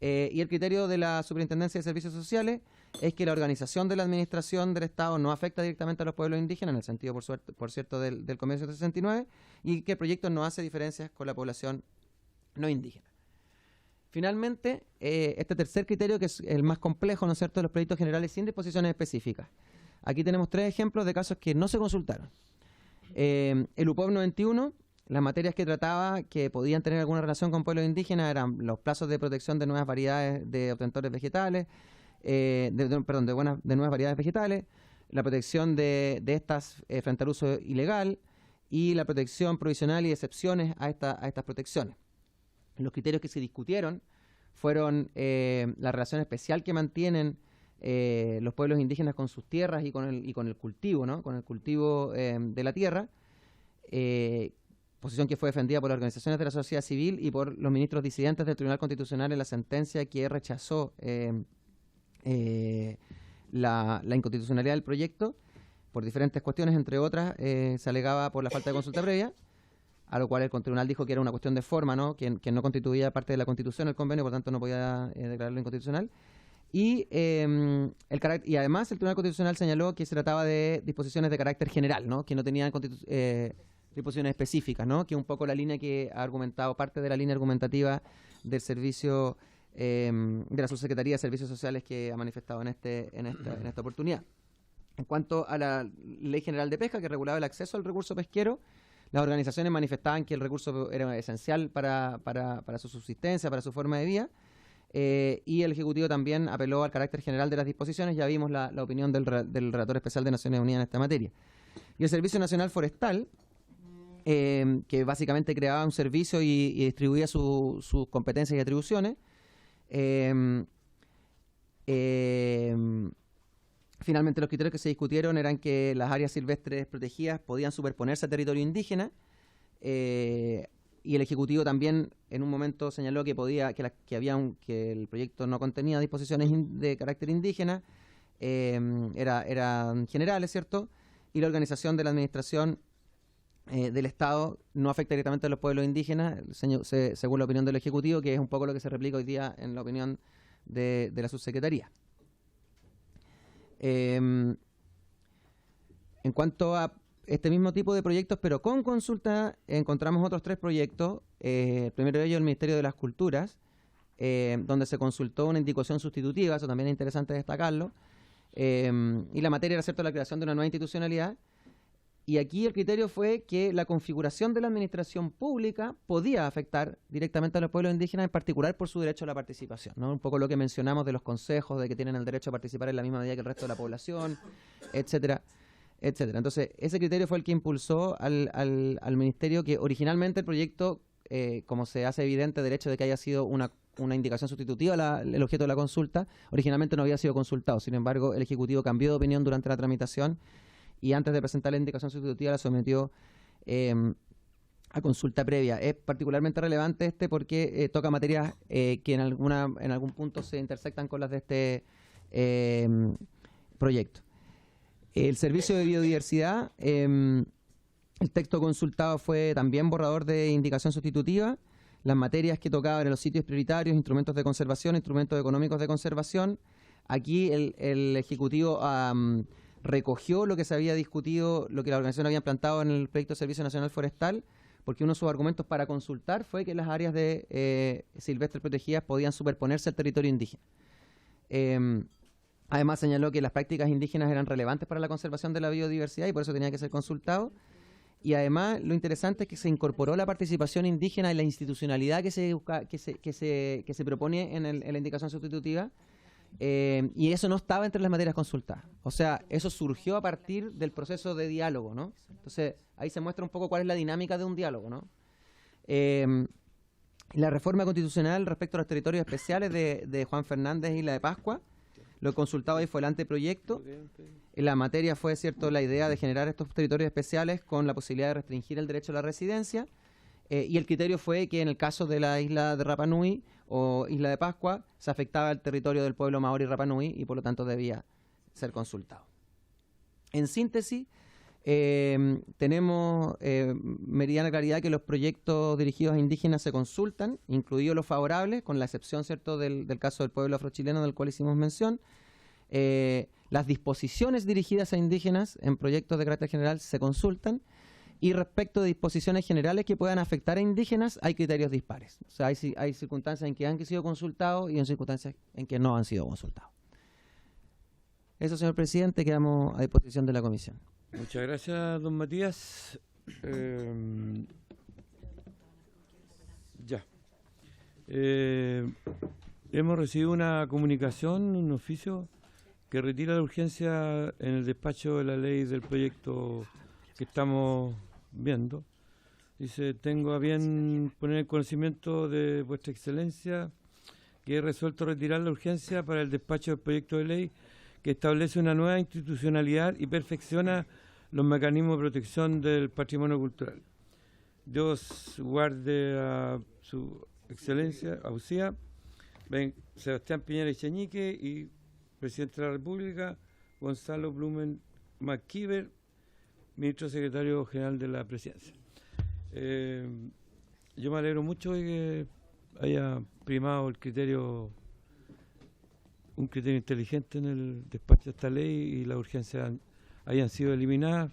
Y el criterio de la Superintendencia de Servicios Sociales es que la organización de la administración del Estado no afecta directamente a los pueblos indígenas, en el sentido, por cierto, del Convenio 169, y que el proyecto no hace diferencias con la población no indígena. Finalmente, este tercer criterio, que es el más complejo, ¿no es cierto?, de los proyectos generales sin disposiciones específicas. Aquí tenemos 3 ejemplos de casos que no se consultaron. El UPOV 91, las materias que trataba que podían tener alguna relación con pueblos indígenas eran los plazos de protección de nuevas variedades de obtentores vegetales, de nuevas variedades vegetales, la protección de estas frente al uso ilegal y la protección provisional y excepciones a estas protecciones. Los criterios que se discutieron fueron la relación especial que mantienen los pueblos indígenas con sus tierras y con el cultivo, ¿no?, con el cultivo de la tierra, posición que fue defendida por las organizaciones de la sociedad civil y por los ministros disidentes del Tribunal Constitucional en la sentencia que rechazó la inconstitucionalidad del proyecto por diferentes cuestiones, entre otras se alegaba por la falta de consulta previa, a lo cual el tribunal dijo que era una cuestión de forma, ¿no?, que no constituía parte de la Constitución el convenio, por tanto no podía declararlo inconstitucional. Y además el Tribunal Constitucional señaló que se trataba de disposiciones de carácter general, ¿no?, que no tenían disposiciones específicas, ¿no?, que es un poco la línea que ha argumentado, parte de la línea argumentativa del servicio de la Subsecretaría de Servicios Sociales que ha manifestado en esta oportunidad. En cuanto a la Ley General de Pesca, que regulaba el acceso al recurso pesquero, las organizaciones manifestaban que el recurso era esencial para su subsistencia, para su forma de vida. Y el Ejecutivo también apeló al carácter general de las disposiciones. Ya vimos la opinión del Relator Especial de Naciones Unidas en esta materia. Y el Servicio Nacional Forestal, que básicamente creaba un servicio y distribuía sus competencias y atribuciones, finalmente los criterios que se discutieron eran que las áreas silvestres protegidas podían superponerse a territorio indígena, y el Ejecutivo también en un momento señaló que que el proyecto no contenía disposiciones de carácter indígena, eran generales, ¿cierto? Y la organización de la administración del Estado no afecta directamente a los pueblos indígenas, según la opinión del Ejecutivo, que es un poco lo que se replica hoy día en la opinión de la Subsecretaría. En cuanto a este mismo tipo de proyectos, pero con consulta, encontramos otros 3 proyectos. El primero de ellos, el Ministerio de las Culturas, donde se consultó una indicación sustitutiva, eso también es interesante destacarlo, y la materia era, ¿cierto?, la creación de una nueva institucionalidad. Y aquí el criterio fue que la configuración de la administración pública podía afectar directamente a los pueblos indígenas, en particular por su derecho a la participación, ¿no? Un poco lo que mencionamos de los consejos, de que tienen el derecho a participar en la misma medida que el resto de la población, etcétera, etcétera. Entonces, ese criterio fue el que impulsó al Ministerio, que originalmente el proyecto como se hace evidente del hecho de que haya sido una indicación sustitutiva el objeto de la consulta, originalmente no había sido consultado. Sin embargo, el Ejecutivo cambió de opinión durante la tramitación y antes de presentar la indicación sustitutiva la sometió a consulta previa. Es particularmente relevante porque toca materias que en algún punto se intersectan con las de este proyecto. El servicio de biodiversidad, el texto consultado fue también borrador de indicación sustitutiva. Las materias que tocaban en los sitios prioritarios, instrumentos de conservación, instrumentos económicos de conservación. Aquí el Ejecutivo recogió lo que se había discutido, lo que la organización había plantado en el proyecto de Servicio Nacional Forestal, porque uno de sus argumentos para consultar fue que las áreas de silvestres protegidas podían superponerse al territorio indígena. Además señaló que las prácticas indígenas eran relevantes para la conservación de la biodiversidad y por eso tenía que ser consultado. Y además lo interesante es que se incorporó la participación indígena y la institucionalidad que se propone en la indicación sustitutiva, y eso no estaba entre las materias consultadas. O sea, eso surgió a partir del proceso de diálogo, ¿no? Entonces, ahí se muestra un poco cuál es la dinámica de un diálogo, ¿no? La reforma constitucional respecto a los territorios especiales de Juan Fernández y Isla de Pascua, lo consultado ahí fue el anteproyecto. La materia fue, cierto, la idea de generar estos territorios especiales con la posibilidad de restringir el derecho a la residencia, y el criterio fue que en el caso de la isla de Rapa Nui o Isla de Pascua se afectaba el territorio del pueblo maori Rapa Nui y por lo tanto debía ser consultado. En síntesis, tenemos meridiana claridad que los proyectos dirigidos a indígenas se consultan, incluidos los favorables, con la excepción, cierto, del caso del pueblo afrochileno del cual hicimos mención. Las disposiciones dirigidas a indígenas en proyectos de carácter general se consultan, y respecto de disposiciones generales que puedan afectar a indígenas hay criterios dispares. O sea, hay circunstancias en que han sido consultados y en circunstancias en que no han sido consultados. Eso, señor presidente, quedamos a disposición de la comisión. Muchas gracias, don Matías. Ya. Hemos recibido una comunicación, un oficio, que retira la urgencia en el despacho de la ley del proyecto que estamos viendo. Dice: tengo a bien poner en conocimiento de vuestra excelencia que he resuelto retirar la urgencia para el despacho del proyecto de ley que establece una nueva institucionalidad y perfecciona los mecanismos de protección del patrimonio cultural. Dios guarde a su excelencia, a UCIA, Sebastián Piñera Echeñique, y presidente de la República, Gonzalo Blumen McKeever, ministro secretario general de la presidencia. Yo me alegro mucho de que haya primado el criterio, un criterio inteligente en el despacho de esta ley y las urgencias hayan sido eliminadas.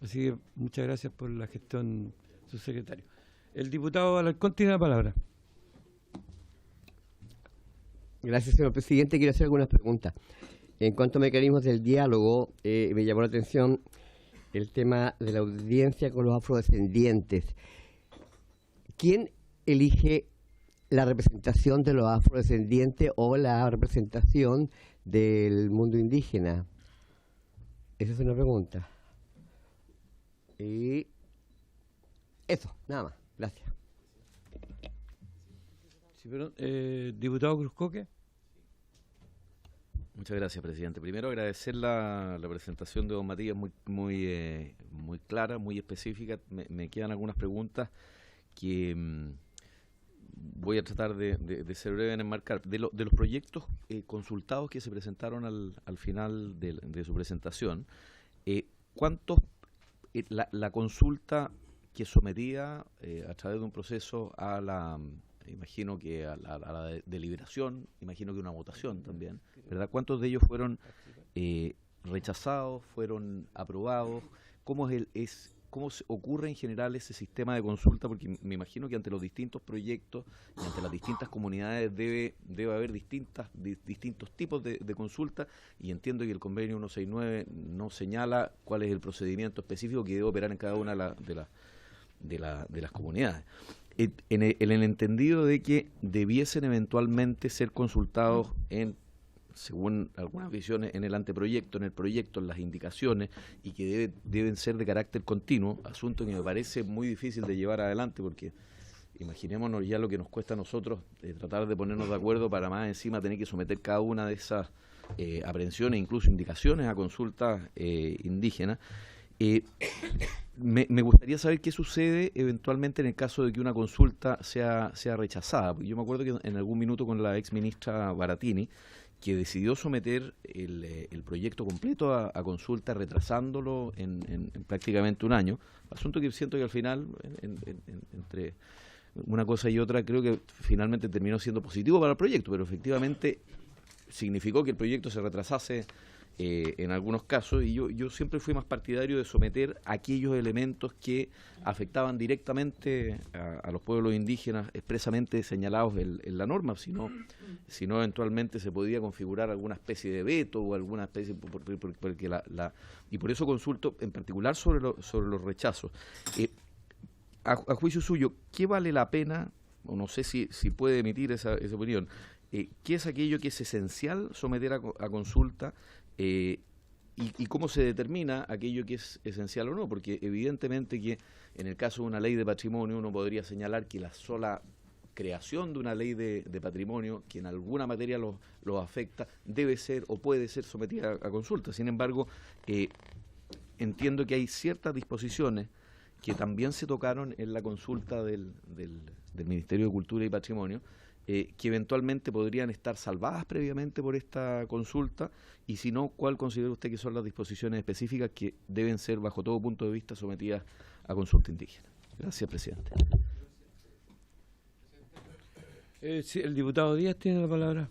Así que muchas gracias por la gestión, subsecretario. El diputado Alarcón tiene la palabra. Gracias, señor presidente. Quiero hacer algunas preguntas. En cuanto a mecanismos del diálogo, me llamó la atención el tema de la audiencia con los afrodescendientes. ¿Quién elige la representación de los afrodescendientes o la representación del mundo indígena? Esa es una pregunta. Y eso, nada más. Gracias. Sí, perdón, diputado Cruzcoque. Muchas gracias, presidente. Primero, agradecer la presentación de don Matías, muy clara, muy específica. Me quedan algunas preguntas que voy a tratar de ser breve en enmarcar. De los proyectos consultados que se presentaron al final de su presentación, ¿cuántos la consulta que sometía a través de un proceso a la... imagino que a la deliberación, imagino que una votación también, ¿verdad? ¿Cuántos de ellos fueron rechazados, fueron aprobados? ¿Cómo se ocurre en general ese sistema de consulta? Porque me imagino que ante los distintos proyectos y ante las distintas comunidades debe haber distintos tipos de consulta, y entiendo que el convenio 169 no señala cuál es el procedimiento específico que debe operar en cada una de las comunidades. En el entendido de que debiesen eventualmente ser consultados según algunas visiones, en el anteproyecto, en el proyecto, en las indicaciones, y que deben ser de carácter continuo, asunto que me parece muy difícil de llevar adelante porque imaginémonos ya lo que nos cuesta a nosotros tratar de ponernos de acuerdo para más encima tener que someter cada una de esas aprehensiones, incluso indicaciones a consultas indígenas. Me gustaría saber qué sucede eventualmente en el caso de que una consulta sea rechazada. Yo me acuerdo que en algún minuto con la ex ministra Baratini, que decidió someter el proyecto completo a consulta, retrasándolo en prácticamente un año, asunto que siento que al final, entre una cosa y otra, creo que finalmente terminó siendo positivo para el proyecto, pero efectivamente significó que el proyecto se retrasase en algunos casos, y yo siempre fui más partidario de someter aquellos elementos que afectaban directamente a los pueblos indígenas expresamente señalados en la norma, si no eventualmente se podía configurar alguna especie de veto o alguna especie, porque y por eso consulto en particular sobre los rechazos. A juicio suyo, ¿qué vale la pena, o no sé si puede emitir esa opinión, qué es aquello que es esencial someter a consulta, y cómo se determina aquello que es esencial o no? Porque evidentemente que en el caso de una ley de patrimonio uno podría señalar que la sola creación de una ley de patrimonio que en alguna materia lo afecta debe ser o puede ser sometida a consulta. Sin embargo, entiendo que hay ciertas disposiciones que también se tocaron en la consulta del Ministerio de Cultura y Patrimonio, que eventualmente podrían estar salvadas previamente por esta consulta, y si no, ¿cuál considera usted que son las disposiciones específicas que deben ser, bajo todo punto de vista, sometidas a consulta indígena? Gracias, presidente. Sí, el diputado Díaz tiene la palabra.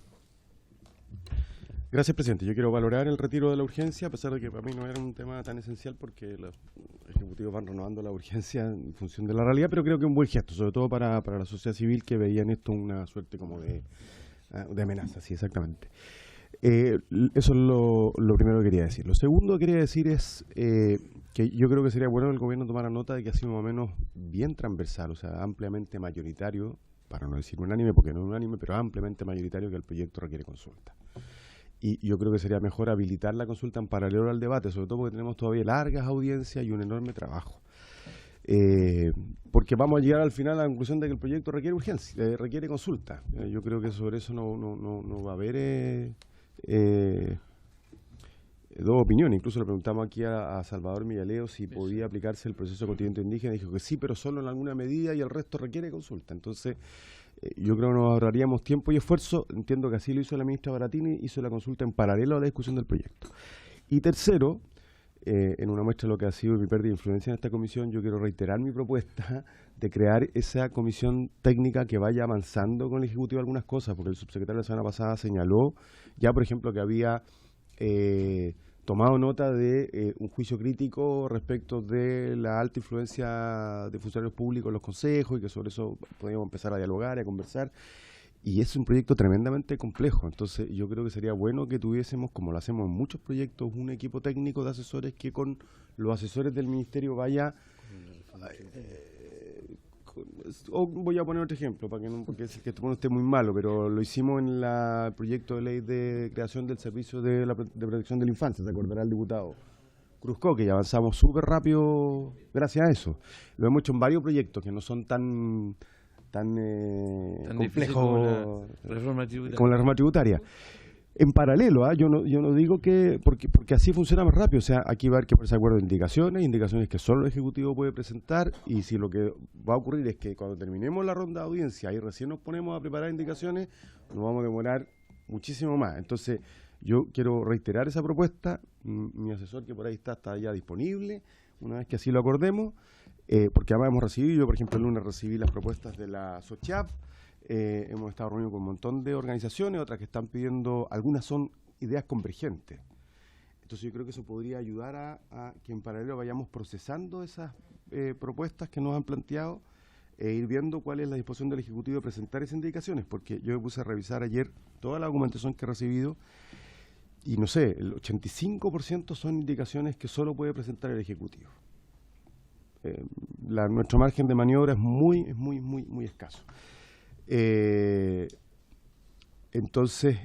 Gracias, presidente. Yo quiero valorar el retiro de la urgencia, a pesar de que para mí no era un tema tan esencial, porque los ejecutivos van renovando la urgencia en función de la realidad, pero creo que es un buen gesto, sobre todo para la sociedad civil, que veía en esto una suerte como de amenaza. Sí, exactamente. Eso es lo primero que quería decir. Lo segundo que quería decir es que yo creo que sería bueno que el gobierno tomara nota de que ha sido más o menos bien transversal, o sea, ampliamente mayoritario, para no decir unánime, porque no es unánime, pero ampliamente mayoritario, que el proyecto requiere consulta. Y yo creo que sería mejor habilitar la consulta en paralelo al debate, sobre todo porque tenemos todavía largas audiencias y un enorme trabajo. Porque vamos a llegar al final a la conclusión de que el proyecto requiere urgencia, requiere consulta. Yo creo que sobre eso no va a haber dos opiniones. Incluso le preguntamos aquí a Salvador Millaleo si podía aplicarse el proceso constituyente indígena, y dijo que sí, pero solo en alguna medida, y el resto requiere consulta. Entonces, yo creo que nos ahorraríamos tiempo y esfuerzo. Entiendo que así lo hizo la ministra Baratini, hizo la consulta en paralelo a la discusión del proyecto. Y tercero, en una muestra de lo que ha sido mi pérdida de influencia en esta comisión, yo quiero reiterar mi propuesta de crear esa comisión técnica que vaya avanzando con el Ejecutivo algunas cosas, porque el subsecretario la semana pasada señaló ya, por ejemplo, que había tomado nota de un juicio crítico respecto de la alta influencia de funcionarios públicos en los consejos, y que sobre eso podíamos empezar a dialogar y a conversar. Y es un proyecto tremendamente complejo, entonces yo creo que sería bueno que tuviésemos, como lo hacemos en muchos proyectos, un equipo técnico de asesores que con los asesores del ministerio vaya... voy a poner otro ejemplo, para que no, porque es que esto esté muy malo, pero lo hicimos en el proyecto de ley de creación del Servicio de Protección de la Infancia, se acordará el diputado Cruzco, que ya avanzamos súper rápido gracias a eso. Lo hemos hecho en varios proyectos que no son tan complejos como la reforma tributaria. En paralelo, yo no digo que, porque así funciona más rápido, o sea, aquí va a haber que ponerse de acuerdo en indicaciones que solo el Ejecutivo puede presentar, y si lo que va a ocurrir es que cuando terminemos la ronda de audiencia y recién nos ponemos a preparar indicaciones, nos vamos a demorar muchísimo más. Entonces, yo quiero reiterar esa propuesta, mi asesor que por ahí está ya disponible, una vez que así lo acordemos, porque además hemos recibido, yo por ejemplo el lunes recibí las propuestas de la SOCHAP. Hemos estado reunidos con un montón de organizaciones, otras que están pidiendo, algunas son ideas convergentes. Entonces yo creo que eso podría ayudar a que en paralelo vayamos procesando esas propuestas que nos han planteado, e ir viendo cuál es la disposición del Ejecutivo de presentar esas indicaciones, porque yo me puse a revisar ayer toda la documentación que he recibido, y no sé, el 85% son indicaciones que solo puede presentar el Ejecutivo. Nuestro margen de maniobra es muy escaso. Entonces,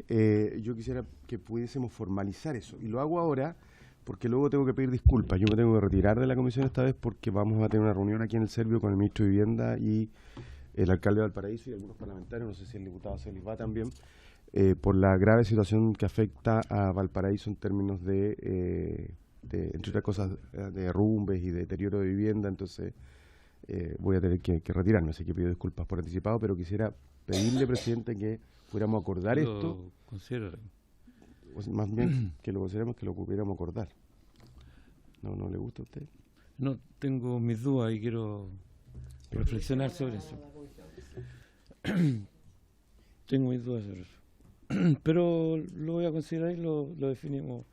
yo quisiera que pudiésemos formalizar eso, y lo hago ahora porque luego tengo que pedir disculpas. Yo me tengo que retirar de la comisión esta vez porque vamos a tener una reunión aquí en el Servio con el ministro de Vivienda y el alcalde de Valparaíso y algunos parlamentarios, no sé si el diputado Celis va también, por la grave situación que afecta a Valparaíso en términos de entre otras cosas, de derrumbes y de deterioro de vivienda. Entonces voy a tener que retirarme, así que pido disculpas por anticipado, pero quisiera pedirle, presidente, que pudiéramos acordar esto. Más bien que lo consideremos, que lo pudiéramos acordar. ¿No le gusta a usted? No, tengo mis dudas y quiero reflexionar sobre eso. Tengo mis dudas sobre eso. Pero lo voy a considerar y lo definimos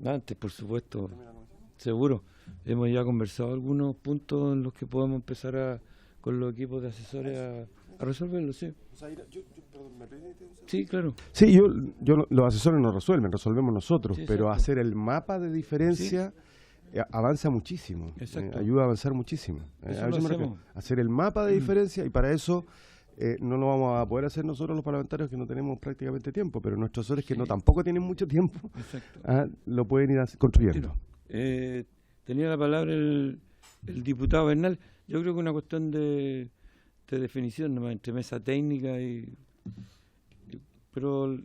antes, por supuesto. Seguro. Hemos ya conversado algunos puntos en los que podemos empezar con los equipos de asesores a resolverlo, sí. Sí, claro. Sí, los asesores no resolvemos nosotros, sí, pero hacer el mapa de diferencia avanza muchísimo, ayuda a avanzar muchísimo. Hacer el mapa de diferencia, y para eso no lo vamos a poder hacer nosotros los parlamentarios, que no tenemos prácticamente tiempo, pero nuestros asesores que no tampoco tienen mucho tiempo, lo pueden ir construyendo. Tenía la palabra el diputado Bernal. Yo creo que es una cuestión de definición nomás, entre mesa técnica pero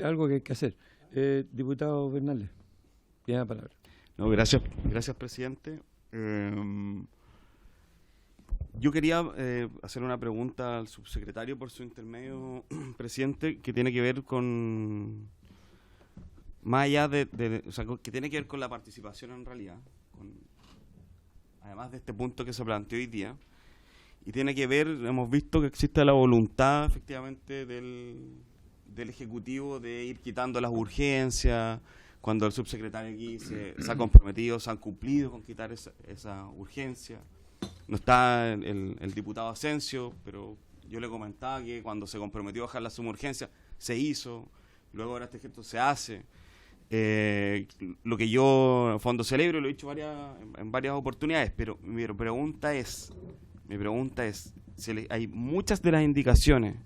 algo que hay que hacer. Diputado Bernal, tiene la palabra. No, gracias, presidente. Yo quería hacer una pregunta al subsecretario por su intermedio, presidente, que tiene que ver con, más allá o sea, que tiene que ver con la participación en realidad, además de este punto que se planteó hoy día, y tiene que ver, hemos visto que existe la voluntad efectivamente del Ejecutivo de ir quitando las urgencias, cuando el subsecretario aquí se ha comprometido, se han cumplido con quitar esa urgencia. No está el diputado Asensio, pero yo le comentaba que cuando se comprometió a bajar la suma urgencia, se hizo, luego ahora este gesto se hace. Lo que yo en fondo celebro, lo he dicho en varias oportunidades, pero mi pregunta es, hay muchas de las indicaciones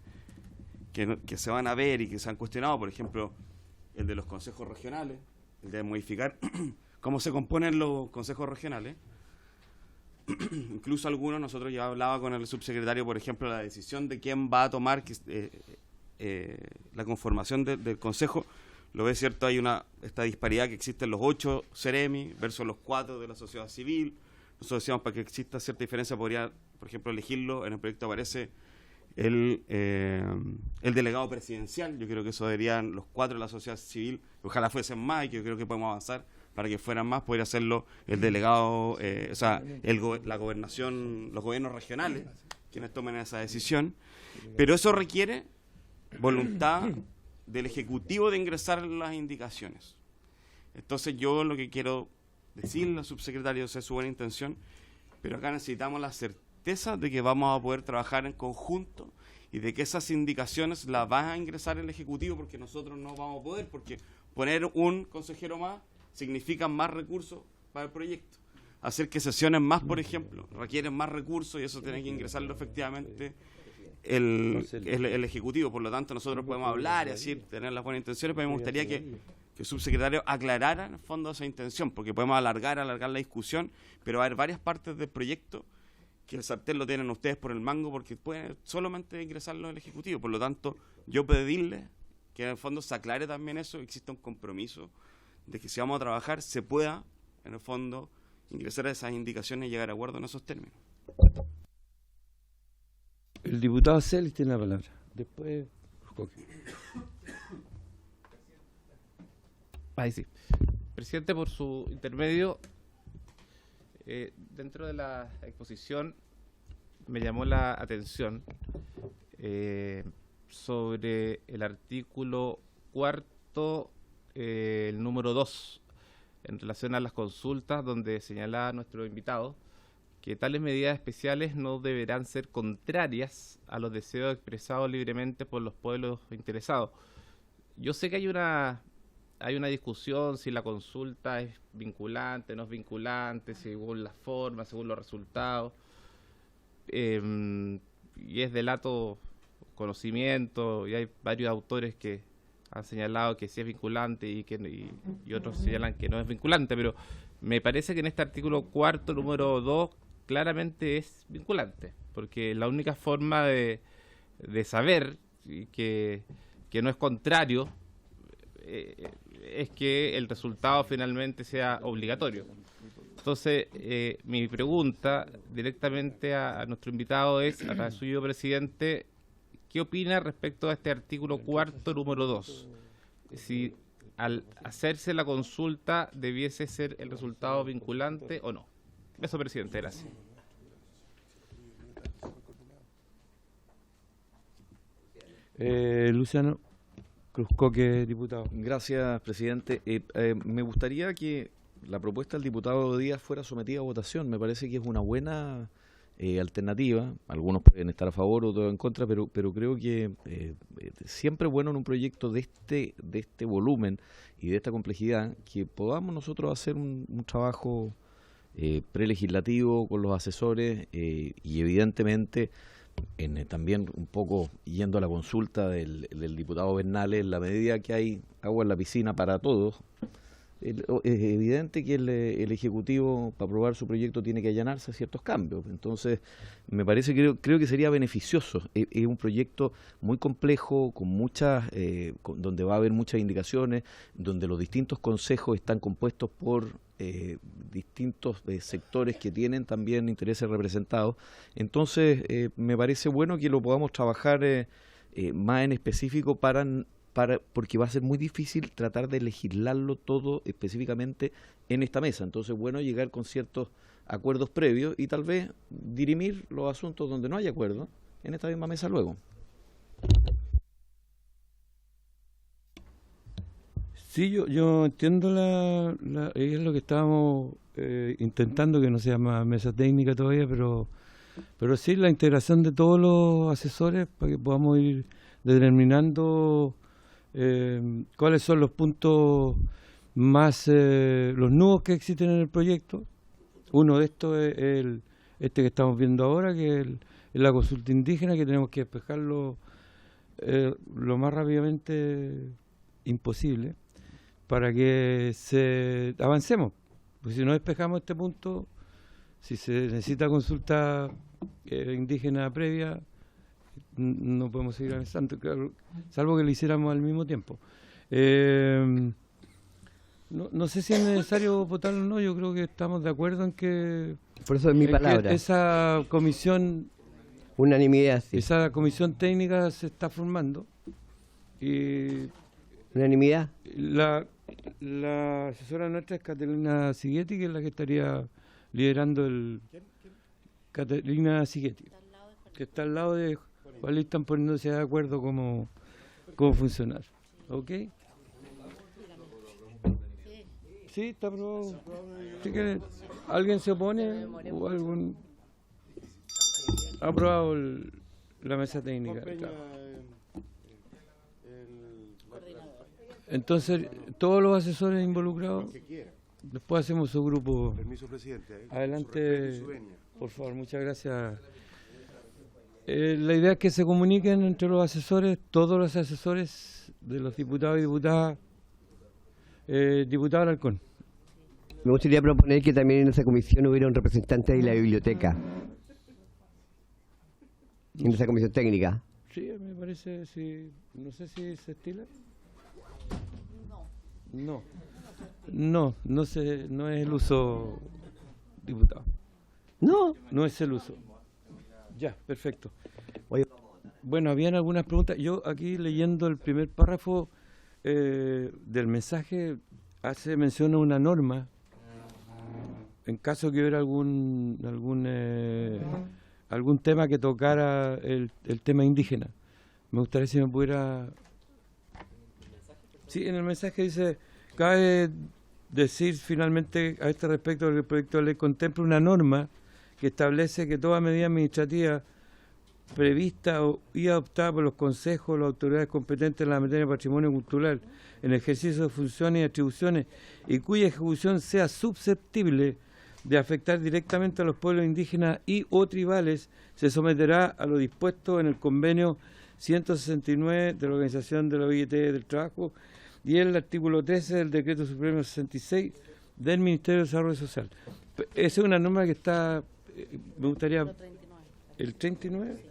que se van a ver y que se han cuestionado, por ejemplo, el de los consejos regionales, el de modificar cómo se componen los consejos regionales. Incluso algunos, nosotros ya hablaba con el subsecretario, por ejemplo, la decisión de quién va a tomar la conformación del consejo. Lo ve cierto, hay esta disparidad que existe en los 8 Ceremi versus los 4 de la sociedad civil. Nosotros decíamos, para que exista cierta diferencia, podría, por ejemplo, elegirlo. En el proyecto aparece el delegado presidencial. Yo creo que eso deberían los 4 de la sociedad civil, ojalá fuesen más, y que yo creo que podemos avanzar para que fueran más. Podría hacerlo el delegado, o sea, la gobernación, los gobiernos regionales, quienes tomen esa decisión. Pero eso requiere voluntad del Ejecutivo de ingresar las indicaciones. Entonces yo lo que quiero decirle al subsecretario es su buena intención, pero acá necesitamos la certeza de que vamos a poder trabajar en conjunto y de que esas indicaciones las va a ingresar el Ejecutivo, porque nosotros no vamos a poder, porque poner un consejero más significa más recursos para el proyecto. Hacer que sesiones más, por ejemplo, requieren más recursos y eso tiene que ingresarlo efectivamente el Ejecutivo. Por lo tanto, nosotros podemos hablar y así tener las buenas intenciones, pero me gustaría que el subsecretario aclarara en el fondo esa intención, porque podemos alargar la discusión, pero va a haber varias partes del proyecto que el sartén lo tienen ustedes por el mango, porque pueden solamente ingresarlo el Ejecutivo. Por lo tanto, yo pedirle que en el fondo se aclare también eso, que exista un compromiso de que si vamos a trabajar se pueda, en el fondo, ingresar a esas indicaciones y llegar a acuerdo en esos términos. El diputado Celis tiene la palabra. Después, Jorge. Ahí sí. Presidente, por su intermedio, dentro de la exposición me llamó la atención sobre el artículo 4, el número 2, en relación a las consultas, donde señalaba nuestro invitado que tales medidas especiales no deberán ser contrarias a los deseos expresados libremente por los pueblos interesados. Yo sé que hay una discusión si la consulta es vinculante, no es vinculante, según la forma, según los resultados, y es de lato conocimiento, y hay varios autores que han señalado que sí es vinculante y otros señalan que no es vinculante, pero me parece que en este artículo 4, número 2, claramente es vinculante, porque la única forma de saber que no es contrario es que el resultado finalmente sea obligatorio. Entonces, mi pregunta directamente a nuestro invitado es, a través suyo, presidente, ¿qué opina respecto a este artículo 4, número 2? Si al hacerse la consulta debiese ser el resultado vinculante o no. Eso, presidente, gracias. Luciano Cruzcoque, diputado. Gracias, presidente. Me gustaría que la propuesta del diputado Díaz fuera sometida a votación. Me parece que es una buena alternativa. Algunos pueden estar a favor, otros en contra, pero creo que siempre es bueno en un proyecto de este volumen y de esta complejidad que podamos nosotros hacer un trabajo prelegislativo con los asesores y evidentemente también un poco yendo a la consulta del diputado Bernales, en la medida que hay agua en la piscina para todos. Es evidente que el Ejecutivo, para aprobar su proyecto, tiene que allanarse a ciertos cambios. Entonces, me parece, creo que sería beneficioso. Es un proyecto muy complejo, con donde va a haber muchas indicaciones, donde los distintos consejos están compuestos por distintos sectores que tienen también intereses representados. Entonces, me parece bueno que lo podamos trabajar más en específico porque va a ser muy difícil tratar de legislarlo todo específicamente en esta mesa. Entonces, bueno, llegar con ciertos acuerdos previos y tal vez dirimir los asuntos donde no hay acuerdo en esta misma mesa luego. Sí, yo entiendo es lo que estábamos intentando, que no se llama mesa técnica todavía, pero sí la integración de todos los asesores para que podamos ir determinando cuáles son los puntos más, los nudos que existen en el proyecto. Uno de estos es este que estamos viendo ahora, que es la consulta indígena, que tenemos que despejarlo lo más rápidamente imposible para que avancemos. Porque si no despejamos este punto, si se necesita consulta indígena previa, no podemos seguir avanzando, claro, salvo que lo hiciéramos al mismo tiempo. No sé si es necesario votarlo o no. Yo creo que estamos de acuerdo en que, por eso es mi palabra, esa comisión, unanimidad, sí. Esa comisión técnica se está formando y unanimidad. La asesora nuestra es Catalina Sigeti, que es la que estaría liderando Catalina Sigeti, que está al lado de Juan, están poniéndose de acuerdo cómo funcionar. ¿Ok? Sí, está aprobado. ¿Sí que alguien se opone o algún? Ha aprobado la mesa técnica. Entonces, todos los asesores involucrados, después hacemos su grupo. Permiso, presidente. Adelante, por favor, muchas gracias. La idea es que se comuniquen entre los asesores, todos los asesores de los diputados y diputadas. Diputado Alarcón. Me gustaría proponer que también en esa comisión hubiera un representante de la biblioteca. En esa comisión técnica. Sí, me parece, sí. No sé si se estila. No es el uso, diputado. No es el uso. Ya, perfecto. Bueno, habían algunas preguntas. Yo aquí leyendo el primer párrafo del mensaje hace mención a una norma en caso que hubiera algún tema que tocara el tema indígena. Me gustaría si me pudiera... Sí, en el mensaje dice, cabe decir finalmente a este respecto que el proyecto de ley contempla una norma que establece que toda medida administrativa prevista y adoptada por los consejos o las autoridades competentes en la materia de patrimonio cultural en ejercicio de funciones y atribuciones y cuya ejecución sea susceptible de afectar directamente a los pueblos indígenas y o tribales, se someterá a lo dispuesto en el convenio 169 de la Organización de la OIT del Trabajo y el artículo 13 del Decreto Supremo 66 del Ministerio de Desarrollo Social. Esa es una norma que está, me gustaría... el 39.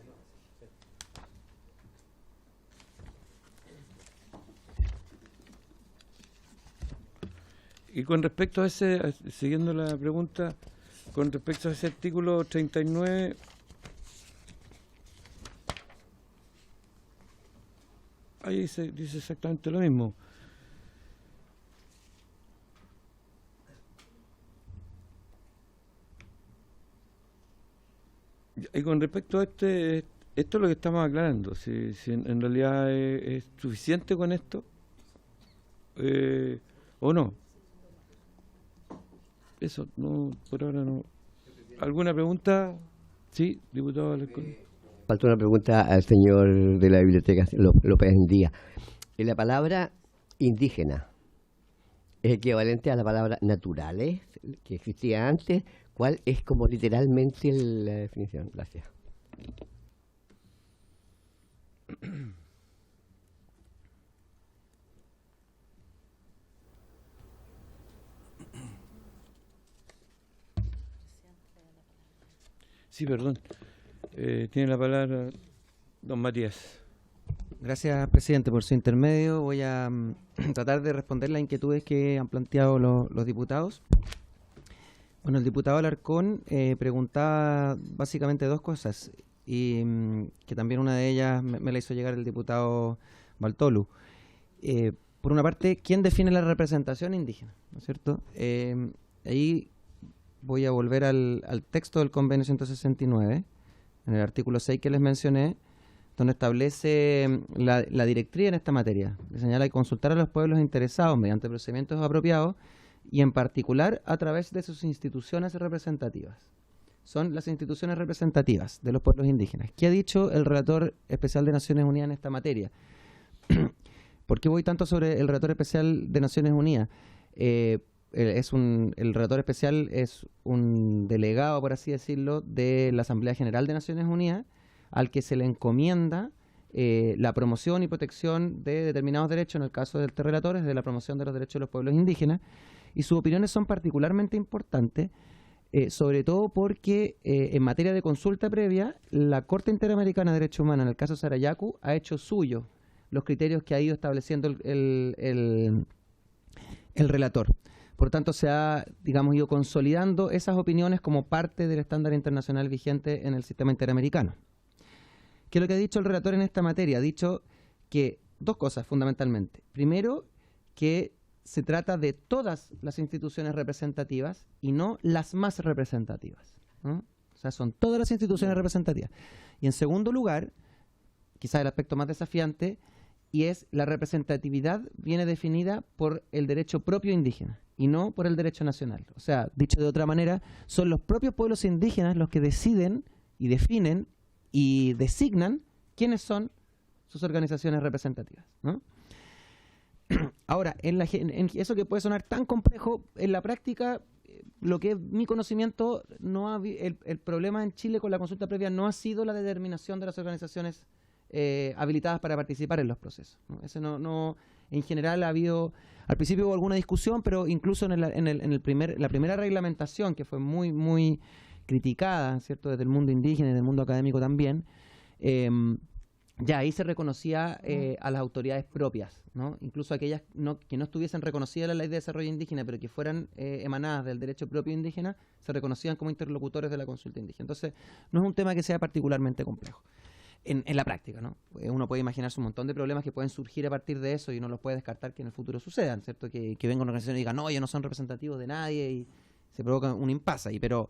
Y con respecto a ese, siguiendo la pregunta, con respecto a ese artículo 39, ahí se dice exactamente lo mismo. Y con respecto a esto es lo que estamos aclarando, si en realidad es suficiente con esto o no. Eso, no, por ahora no. ¿Alguna pregunta? Sí, diputado Alarcón. Falta una pregunta al señor de la biblioteca, López Díaz. La palabra indígena es equivalente a la palabra naturales, que existía antes. ¿Cuál es como literalmente la definición? Gracias. Sí, perdón. Tiene la palabra don Matías. Gracias, presidente, por su intermedio. Voy a tratar de responder las inquietudes que han planteado los diputados. Bueno, el diputado Alarcón preguntaba básicamente dos cosas, y que también una de ellas me la hizo llegar el diputado Bartolu. Por una parte, ¿quién define la representación indígena? ¿No es cierto? Ahí voy a volver al texto del convenio 169, en el artículo 6 que les mencioné, donde establece la directriz en esta materia. Le señala que consultar a los pueblos interesados mediante procedimientos apropiados y en particular a través de sus instituciones representativas. Son las instituciones representativas de los pueblos indígenas. ¿Qué ha dicho el relator especial de Naciones Unidas en esta materia? ¿Por qué voy tanto sobre el relator especial de Naciones Unidas? El relator especial es un delegado, por así decirlo, de la Asamblea General de Naciones Unidas, al que se le encomienda la promoción y protección de determinados derechos, en el caso del relator es de la promoción de los derechos de los pueblos indígenas, y sus opiniones son particularmente importantes, sobre todo porque en materia de consulta previa, la Corte Interamericana de Derechos Humanos, en el caso Sarayaku, ha hecho suyo los criterios que ha ido estableciendo el relator. Por tanto, se ha, digamos, ido consolidando esas opiniones como parte del estándar internacional vigente en el sistema interamericano. ¿Qué es lo que ha dicho el relator en esta materia? Ha dicho que dos cosas fundamentalmente. Primero, que se trata de todas las instituciones representativas y no las más representativas, ¿no? O sea, son todas las instituciones representativas. Y en segundo lugar, quizás el aspecto más desafiante, y es la representatividad viene definida por el derecho propio indígena y no por el derecho nacional. O sea, dicho de otra manera, son los propios pueblos indígenas los que deciden y definen y designan quiénes son sus organizaciones representativas, ¿no? Ahora, en eso que puede sonar tan complejo, en la práctica, lo que es mi conocimiento, el problema en Chile con la consulta previa no ha sido la determinación de las organizaciones habilitadas para participar en los procesos, ¿no? Eso no, en general ha habido, al principio hubo alguna discusión, pero incluso en la primera reglamentación, que fue muy, muy criticada, ¿cierto?, desde el mundo indígena y del mundo académico también, ya ahí se reconocía a las autoridades propias, ¿no? Incluso aquellas que no estuviesen reconocidas en la Ley de Desarrollo Indígena, pero que fueran emanadas del derecho propio indígena, se reconocían como interlocutores de la consulta indígena. Entonces, no es un tema que sea particularmente complejo en la práctica, ¿no? Uno puede imaginarse un montón de problemas que pueden surgir a partir de eso y uno los puede descartar que en el futuro sucedan, ¿cierto? Que venga una organización y diga, no, ellos no son representativos de nadie, y se provoca un impasse ahí, pero...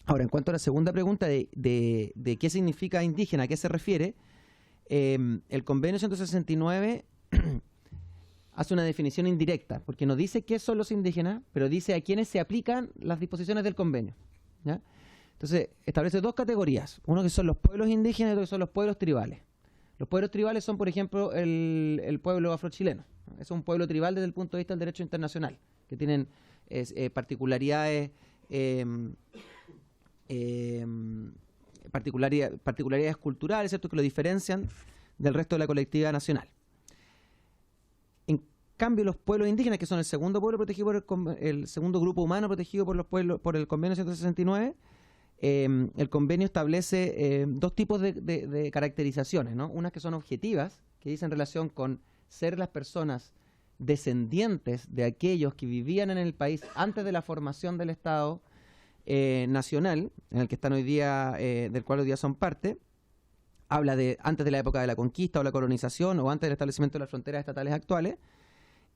Ahora, en cuanto a la segunda pregunta de qué significa indígena, a qué se refiere, el convenio 169 hace una definición indirecta, porque no dice qué son los indígenas, pero dice a quiénes se aplican las disposiciones del convenio, ¿ya? Entonces, establece dos categorías, uno que son los pueblos indígenas y otro que son los pueblos tribales. Los pueblos tribales son, por ejemplo, el pueblo afrochileno, ¿no? Es un pueblo tribal desde el punto de vista del derecho internacional, que tienen particularidades... particularidades culturales, ¿cierto?, que lo diferencian del resto de la colectividad nacional. En cambio, los pueblos indígenas, que son el segundo pueblo protegido el segundo grupo humano protegido por el convenio 169, el convenio establece dos tipos de caracterizaciones, ¿no? Unas que son objetivas, que dicen relación con ser las personas descendientes de aquellos que vivían en el país antes de la formación del Estado nacional, en el que están hoy día, del cual hoy día son parte. Habla de antes de la época de la conquista o la colonización o antes del establecimiento de las fronteras estatales actuales,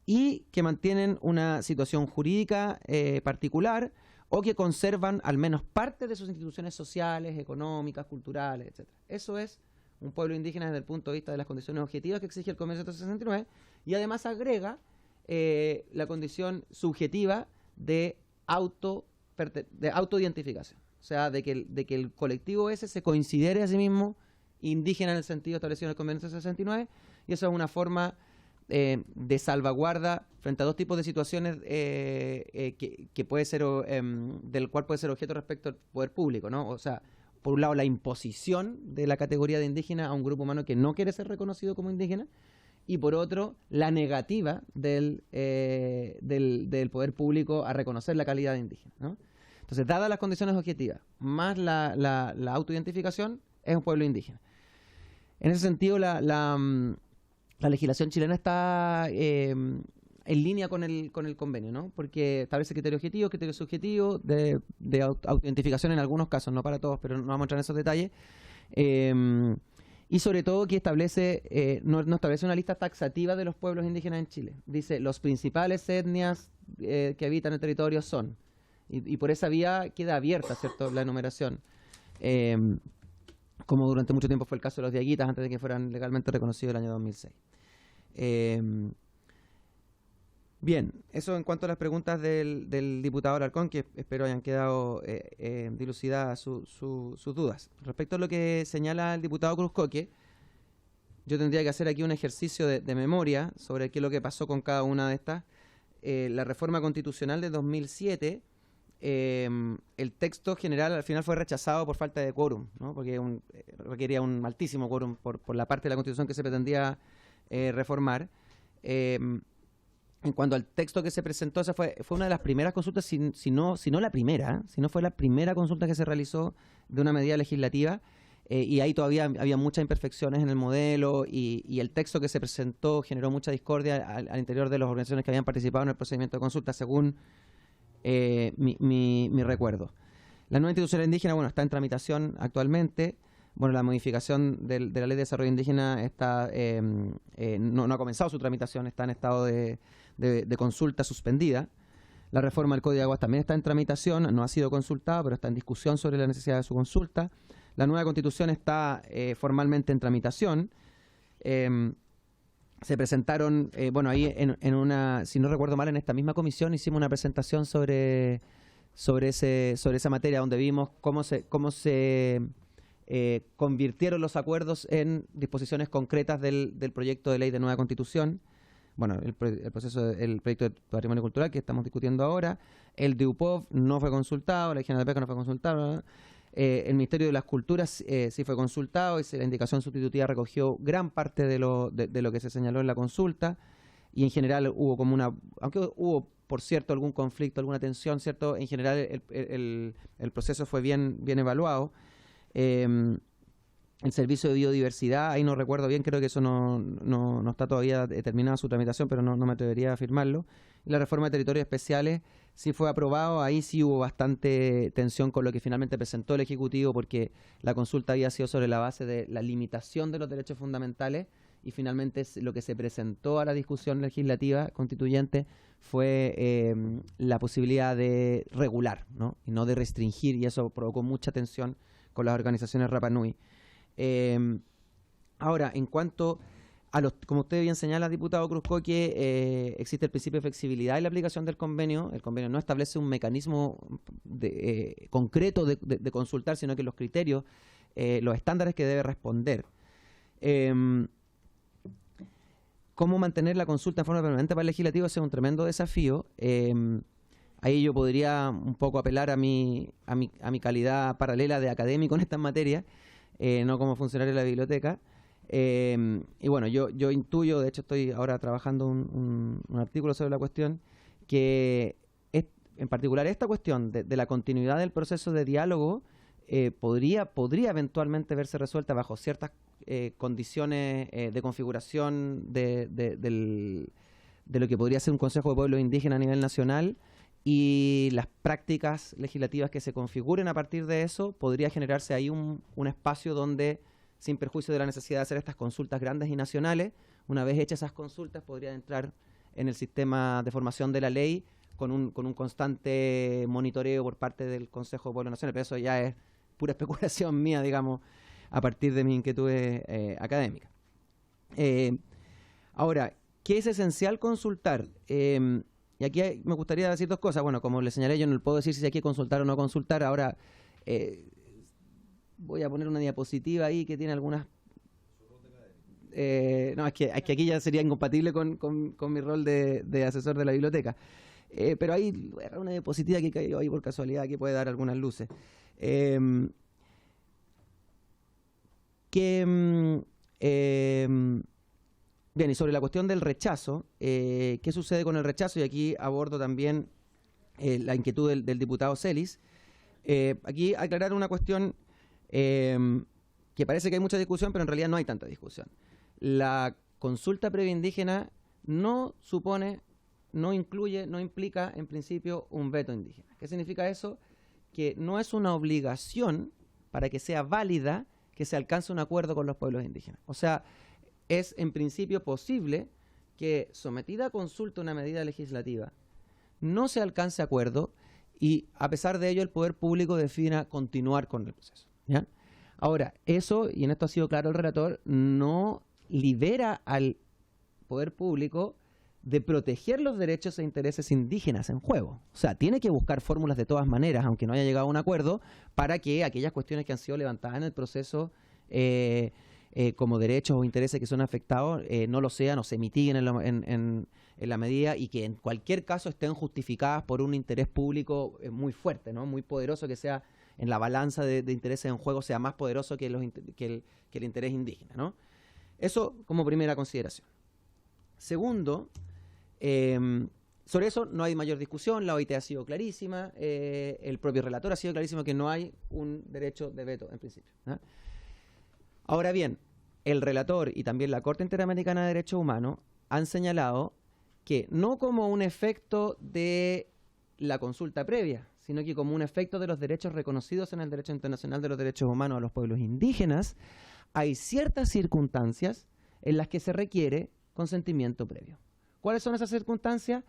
y que mantienen una situación jurídica particular o que conservan al menos parte de sus instituciones sociales, económicas, culturales, etc. Eso es un pueblo indígena desde el punto de vista de las condiciones objetivas que exige el Convenio 169, y además agrega la condición subjetiva de autoidentificación, o sea, de que el colectivo ese se considere a sí mismo indígena en el sentido establecido en el Convenio 169, y eso es una forma de salvaguarda frente a dos tipos de situaciones que puede ser del cual puede ser objeto respecto al poder público, ¿no? O sea, por un lado la imposición de la categoría de indígena a un grupo humano que no quiere ser reconocido como indígena, y por otro la negativa del poder público a reconocer la calidad de indígena, ¿no? Entonces, dadas las condiciones objetivas más la autoidentificación, es un pueblo indígena. En ese sentido, la legislación chilena está en línea con el convenio, ¿no? Porque establece criterios objetivos, criterios subjetivos, de autoidentificación en algunos casos, no para todos, pero no vamos a entrar en esos detalles. Y sobre todo que establece, no establece una lista taxativa de los pueblos indígenas en Chile. Dice, los principales etnias que habitan el territorio son. Y por esa vía queda abierta, ¿cierto?, la enumeración. Como durante mucho tiempo fue el caso de los diaguitas antes de que fueran legalmente reconocidos el año 2006. Bien, eso en cuanto a las preguntas del diputado Alarcón, que espero hayan quedado dilucidadas sus dudas. Respecto a lo que señala el diputado Cruzcoque, yo tendría que hacer aquí un ejercicio de memoria sobre qué es lo que pasó con cada una de estas. La reforma constitucional de 2007, el texto general al final fue rechazado por falta de quórum, ¿no? Porque requería un altísimo quórum por la parte de la Constitución que se pretendía reformar. En cuanto al texto que se presentó, esa fue una de las primeras consultas, si no la primera, si no fue la primera consulta que se realizó de una medida legislativa, y ahí todavía había muchas imperfecciones en el modelo, y el texto que se presentó generó mucha discordia al interior de las organizaciones que habían participado en el procedimiento de consulta, según mi recuerdo. La nueva institución indígena, bueno, está en tramitación actualmente. Bueno, la modificación de la Ley de Desarrollo Indígena está no ha comenzado su tramitación, está en estado de consulta suspendida. La reforma del Código de Aguas también está en tramitación, no ha sido consultada, pero está en discusión sobre la necesidad de su consulta. La nueva Constitución está formalmente en tramitación. Se presentaron, bueno, ahí en una, si no recuerdo mal, en esta misma comisión hicimos una presentación sobre esa materia, donde vimos cómo se convirtieron los acuerdos en disposiciones concretas del proyecto de ley de nueva Constitución. Bueno, el proyecto de patrimonio cultural que estamos discutiendo ahora, el de UPOV no fue consultado, la Ley General de Pesca no fue consultada, el Ministerio de las Culturas sí fue consultado, y la indicación sustitutiva recogió gran parte de lo que se señaló en la consulta, y en general hubo aunque hubo, por cierto, algún conflicto, alguna tensión, ¿cierto? En general el proceso fue bien evaluado. El servicio de biodiversidad, ahí no recuerdo bien, creo que eso no está todavía terminada su tramitación, pero no me atrevería a afirmarlo. Y la reforma de territorios especiales sí fue aprobado, ahí sí hubo bastante tensión con lo que finalmente presentó el Ejecutivo, porque la consulta había sido sobre la base de la limitación de los derechos fundamentales, y finalmente lo que se presentó a la discusión legislativa constituyente fue la posibilidad de regular, ¿no? Y no de restringir, y eso provocó mucha tensión con las organizaciones Rapa Nui. Ahora, en cuanto a como usted bien señala, diputado Cruzcoque, existe el principio de flexibilidad en la aplicación del convenio. El convenio no establece un mecanismo concreto de consultar, sino que los criterios, los estándares que debe responder. ¿Cómo mantener la consulta en forma permanente para el legislativo? Ese es un tremendo desafío. Ahí yo podría un poco apelar a mi calidad paralela de académico en estas materias, no como funcionario de la biblioteca. Y bueno, yo intuyo, de hecho estoy ahora trabajando un artículo sobre la cuestión, que en particular esta cuestión de la continuidad del proceso de diálogo podría eventualmente verse resuelta bajo ciertas condiciones de configuración de lo que podría ser un Consejo de Pueblos Indígenas a nivel nacional, y las prácticas legislativas que se configuren a partir de eso, podría generarse ahí un espacio donde, sin perjuicio de la necesidad de hacer estas consultas grandes y nacionales, una vez hechas esas consultas, podría entrar en el sistema de formación de la ley con un constante monitoreo por parte del Consejo de Pueblos Nacionales. Pero eso ya es pura especulación mía, digamos, a partir de mis inquietudes académicas. Ahora, ¿qué es esencial consultar? Y aquí me gustaría decir dos cosas. Bueno, como les señalé, yo no puedo decir si hay que consultar o no consultar. Ahora, voy a poner una diapositiva ahí que tiene algunas... no, es que aquí ya sería incompatible con mi rol de asesor de la biblioteca. Pero ahí una diapositiva que cayó ahí por casualidad que puede dar algunas luces. Bien, y sobre la cuestión del rechazo, ¿qué sucede con el rechazo? Y aquí abordo también la inquietud del diputado Celis. Aquí aclarar una cuestión que parece que hay mucha discusión, pero en realidad no hay tanta discusión. La consulta previa indígena no supone, no incluye, no implica en principio un veto indígena. ¿Qué significa eso? Que no es una obligación para que sea válida que se alcance un acuerdo con los pueblos indígenas. O sea, es en principio posible que, sometida a consulta una medida legislativa, no se alcance acuerdo y, a pesar de ello, el poder público defina continuar con el proceso, ¿ya? Ahora, eso, y en esto ha sido claro el relator, no libera al poder público de proteger los derechos e intereses indígenas en juego. O sea, tiene que buscar fórmulas de todas maneras, aunque no haya llegado a un acuerdo, para que aquellas cuestiones que han sido levantadas en el proceso como derechos o intereses que son afectados no lo sean o se mitiguen en la medida, y que en cualquier caso estén justificadas por un interés público muy fuerte, ¿no? Muy poderoso, que sea en la balanza de intereses en juego sea más poderoso que el interés indígena, ¿no? Eso como primera consideración. Segundo, sobre eso no hay mayor discusión, la OIT ha sido clarísima, el propio relator ha sido clarísimo que no hay un derecho de veto en principio, ¿no? Ahora bien, el relator y también la Corte Interamericana de Derechos Humanos han señalado que no como un efecto de la consulta previa, sino que como un efecto de los derechos reconocidos en el derecho internacional de los derechos humanos a los pueblos indígenas, hay ciertas circunstancias en las que se requiere consentimiento previo. ¿Cuáles son esas circunstancias?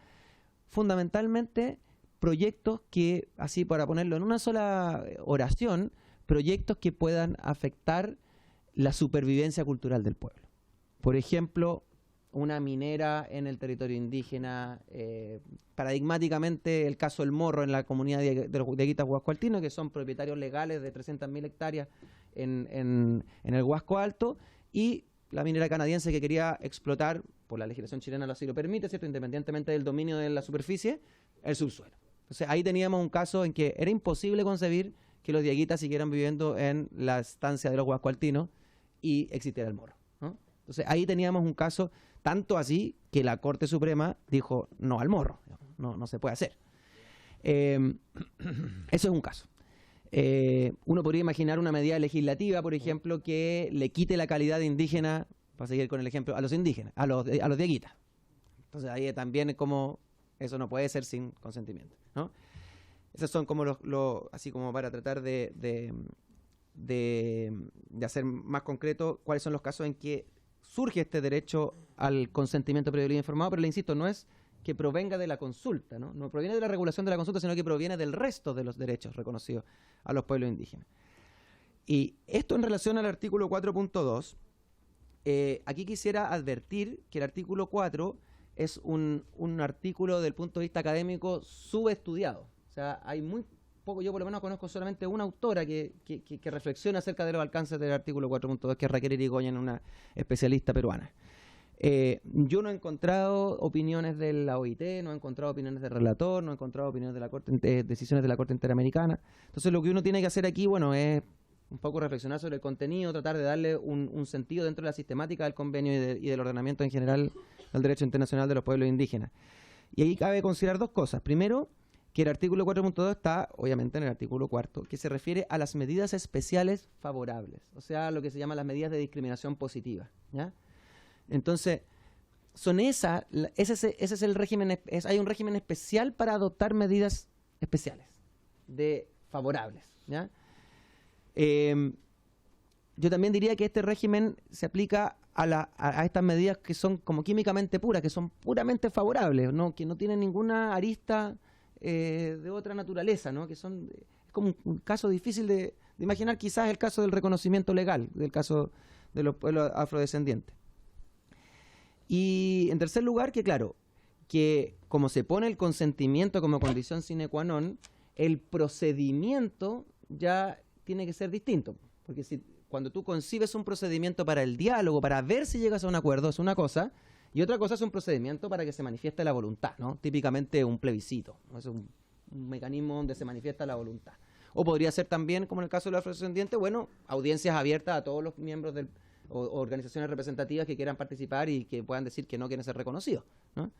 Fundamentalmente proyectos que, así para ponerlo en una sola oración, proyectos que puedan afectar la supervivencia cultural del pueblo. Por ejemplo, una minera en el territorio indígena, paradigmáticamente el caso del Morro en la comunidad de los Diaguitas Huascoaltinos, que son propietarios legales de 300.000 hectáreas en el Huasco Alto, y la minera canadiense que quería explotar, por la legislación chilena así lo permite, ¿cierto?, independientemente del dominio de la superficie, el subsuelo. Entonces ahí teníamos un caso en que era imposible concebir que los diaguitas siguieran viviendo en la estancia de los huascoaltinos y existiera el Morro, ¿no? Entonces ahí teníamos un caso tanto así que la Corte Suprema dijo no al Morro, no se puede hacer. Eso es un caso. Uno podría imaginar una medida legislativa, por ejemplo, que le quite la calidad de indígena, para seguir con el ejemplo, a los indígenas, a los diaguitas. Entonces ahí también es como, eso no puede ser sin consentimiento, ¿no? Esos son como así como para tratar de hacer más concreto cuáles son los casos en que surge este derecho al consentimiento previo e informado, pero le insisto, no es que provenga de la consulta, ¿no? No proviene de la regulación de la consulta, sino que proviene del resto de los derechos reconocidos a los pueblos indígenas. Y esto en relación al artículo 4.2, aquí quisiera advertir que el artículo 4 es un artículo del punto de vista académico subestudiado. O sea, hay muy poco, yo por lo menos conozco solamente una autora que reflexiona acerca de los alcances del artículo 4.2, que es Raquel Irigoyen, una especialista peruana. Yo no he encontrado opiniones de la OIT, no he encontrado opiniones del relator, no he encontrado opiniones de la Corte, decisiones de la Corte Interamericana. Entonces lo que uno tiene que hacer aquí, bueno, es un poco reflexionar sobre el contenido, tratar de darle un sentido dentro de la sistemática del convenio y del ordenamiento en general del derecho internacional de los pueblos indígenas. Y ahí cabe considerar dos cosas. Primero, que el artículo 4.2 está, obviamente, en el artículo 4, que se refiere a las medidas especiales favorables, o sea, lo que se llama las medidas de discriminación positiva, ¿ya? Entonces, son ese es el régimen, hay un régimen especial para adoptar medidas especiales, favorables, ¿ya? Yo también diría que este régimen se aplica a estas medidas que son como químicamente puras, que son puramente favorables, ¿no? Que no tienen ninguna arista de otra naturaleza, ¿no? Es como un caso difícil de imaginar, quizás el caso del reconocimiento legal, del caso de los pueblos afrodescendientes. Y en tercer lugar, que claro, que como se pone el consentimiento como condición sine qua non, el procedimiento ya tiene que ser distinto, porque cuando tú concibes un procedimiento para el diálogo, para ver si llegas a un acuerdo, es una cosa, y otra cosa es un procedimiento para que se manifieste la voluntad, ¿no? Típicamente un plebiscito, ¿no? Es un mecanismo donde se manifiesta la voluntad. O podría ser también, como en el caso de los afrodescendientes, bueno, audiencias abiertas a todos los miembros o organizaciones representativas que quieran participar y que puedan decir que no quieren ser reconocidos, ¿no?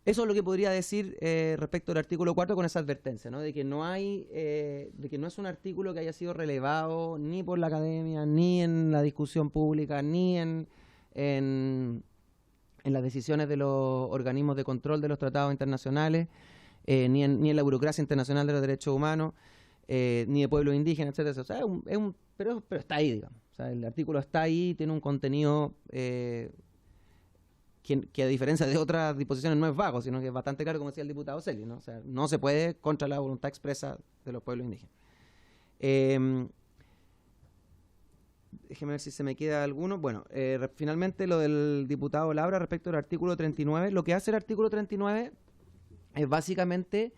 Eso es lo que podría decir respecto al artículo 4 con esa advertencia, ¿no? De que no es un artículo que haya sido relevado ni por la academia, ni en la discusión pública, ni en las decisiones de los organismos de control de los tratados internacionales, ni en la burocracia internacional de los derechos humanos, ni de pueblos indígenas, etcétera. O sea, pero está ahí, digamos. O sea, el artículo está ahí, tiene un contenido que a diferencia de otras disposiciones no es vago, sino que es bastante claro, como decía el diputado Celi, ¿no? O sea, no se puede contra la voluntad expresa de los pueblos indígenas. Déjeme ver si se me queda alguno. Bueno, finalmente lo del diputado Labra respecto al artículo 39. Lo que hace el artículo 39 es básicamente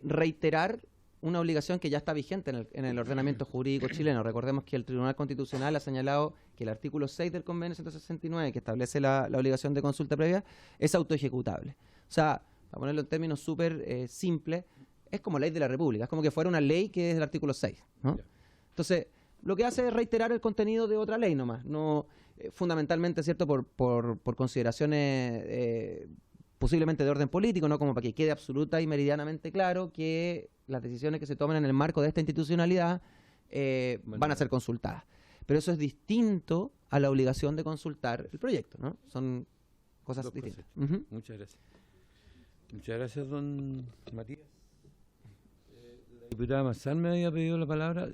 reiterar una obligación que ya está vigente en el ordenamiento jurídico chileno. Recordemos que el Tribunal Constitucional ha señalado que el artículo 6 del Convenio 169, que establece la obligación de consulta previa, es autoejecutable. O sea, para ponerlo en términos súper simples, es como ley de la República, es como que fuera una ley que es el artículo 6, ¿no? Entonces, lo que hace es reiterar el contenido de otra ley nomás, no fundamentalmente, ¿cierto?, por consideraciones posiblemente de orden político, ¿no? Como para que quede absoluta y meridianamente claro que las decisiones que se tomen en el marco de esta institucionalidad van a ser consultadas. Pero eso es distinto a la obligación de consultar el proyecto, ¿no? Son cosas distintas. Muchas gracias. Muchas gracias, don Matías. La diputada Mazán me había pedido la palabra.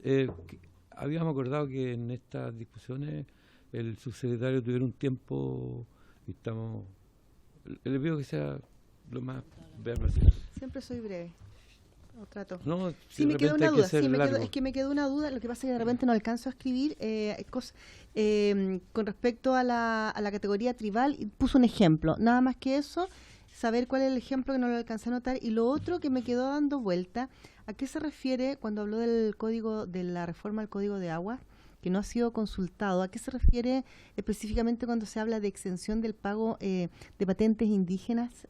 Habíamos acordado que en estas discusiones el subsecretario tuviera un tiempo y estamos... Le pido que sea lo más breve. Siempre soy breve. O trato. No, sí, me quedó una duda. Es que me quedó una duda. Lo que pasa es que de repente no alcanzo a escribir con respecto a la categoría tribal. Puso un ejemplo. Nada más que eso, saber cuál es el ejemplo que no lo alcancé a notar. Y lo otro que me quedó dando vuelta, ¿a qué se refiere cuando habló del código, de la reforma al Código de Agua, que no ha sido consultado? ¿A qué se refiere específicamente cuando se habla de exención del pago de patentes indígenas?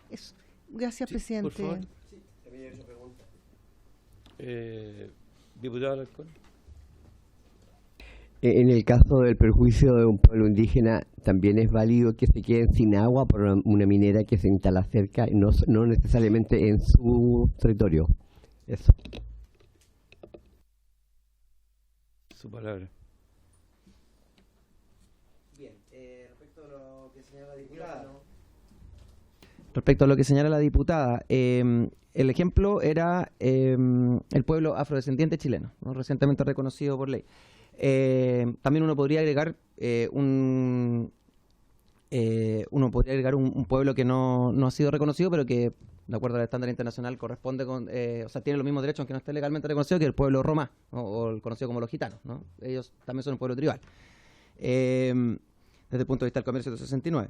Eso? Gracias, sí, presidente. Por favor. Diputado Alarcón. En el caso del perjuicio de un pueblo indígena, también es válido que se queden sin agua por una minera que se instala cerca, no necesariamente en su territorio. Eso. Su palabra. Bien, respecto a lo que señala la diputada, el ejemplo era el pueblo afrodescendiente chileno, ¿no? Recientemente reconocido por ley. También uno podría agregar un pueblo que no ha sido reconocido, pero que, de acuerdo al estándar internacional, corresponde o sea, tiene los mismos derechos, aunque no esté legalmente reconocido, que el pueblo roma, o el conocido como los gitanos, ¿no? Ellos también son un pueblo tribal, desde el punto de vista del Convenio 169.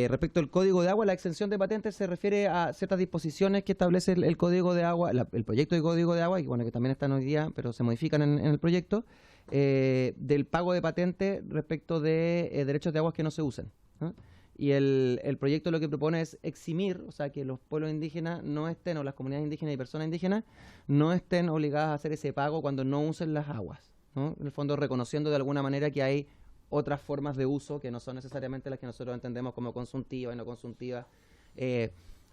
Respecto al Código de Agua, la exención de patentes se refiere a ciertas disposiciones que establece el Código de Agua, el proyecto de Código de Agua, y bueno, que también están hoy día, pero se modifican en el proyecto, del pago de patentes respecto de derechos de aguas que no se usan, ¿no? Y el proyecto lo que propone es eximir, o sea, que los pueblos indígenas no estén, o las comunidades indígenas y personas indígenas, no estén obligadas a hacer ese pago cuando no usen las aguas, ¿no? En el fondo reconociendo de alguna manera que hay otras formas de uso que no son necesariamente las que nosotros entendemos como consuntivas y no consuntivas,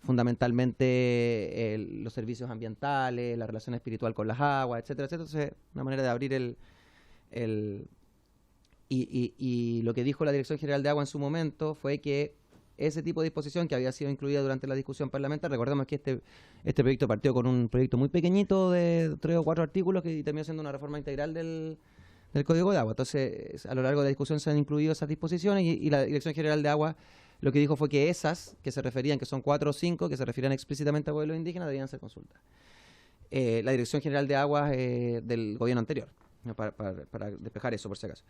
fundamentalmente los servicios ambientales, la relación espiritual con las aguas, etcétera, etcétera. Entonces, una manera de abrir y lo que dijo la Dirección General de Agua en su momento fue que ese tipo de disposición que había sido incluida durante la discusión parlamentaria, recordemos que este proyecto partió con un proyecto muy pequeñito de 3 o 4 artículos que terminó siendo una reforma integral del Código de Agua. Entonces, a lo largo de la discusión se han incluido esas disposiciones y la Dirección General de Agua lo que dijo fue que esas que se referían, que son 4 o 5, que se refieren explícitamente a pueblos indígenas, debían ser consultas. La Dirección General de Aguas del gobierno anterior, para despejar eso por si acaso.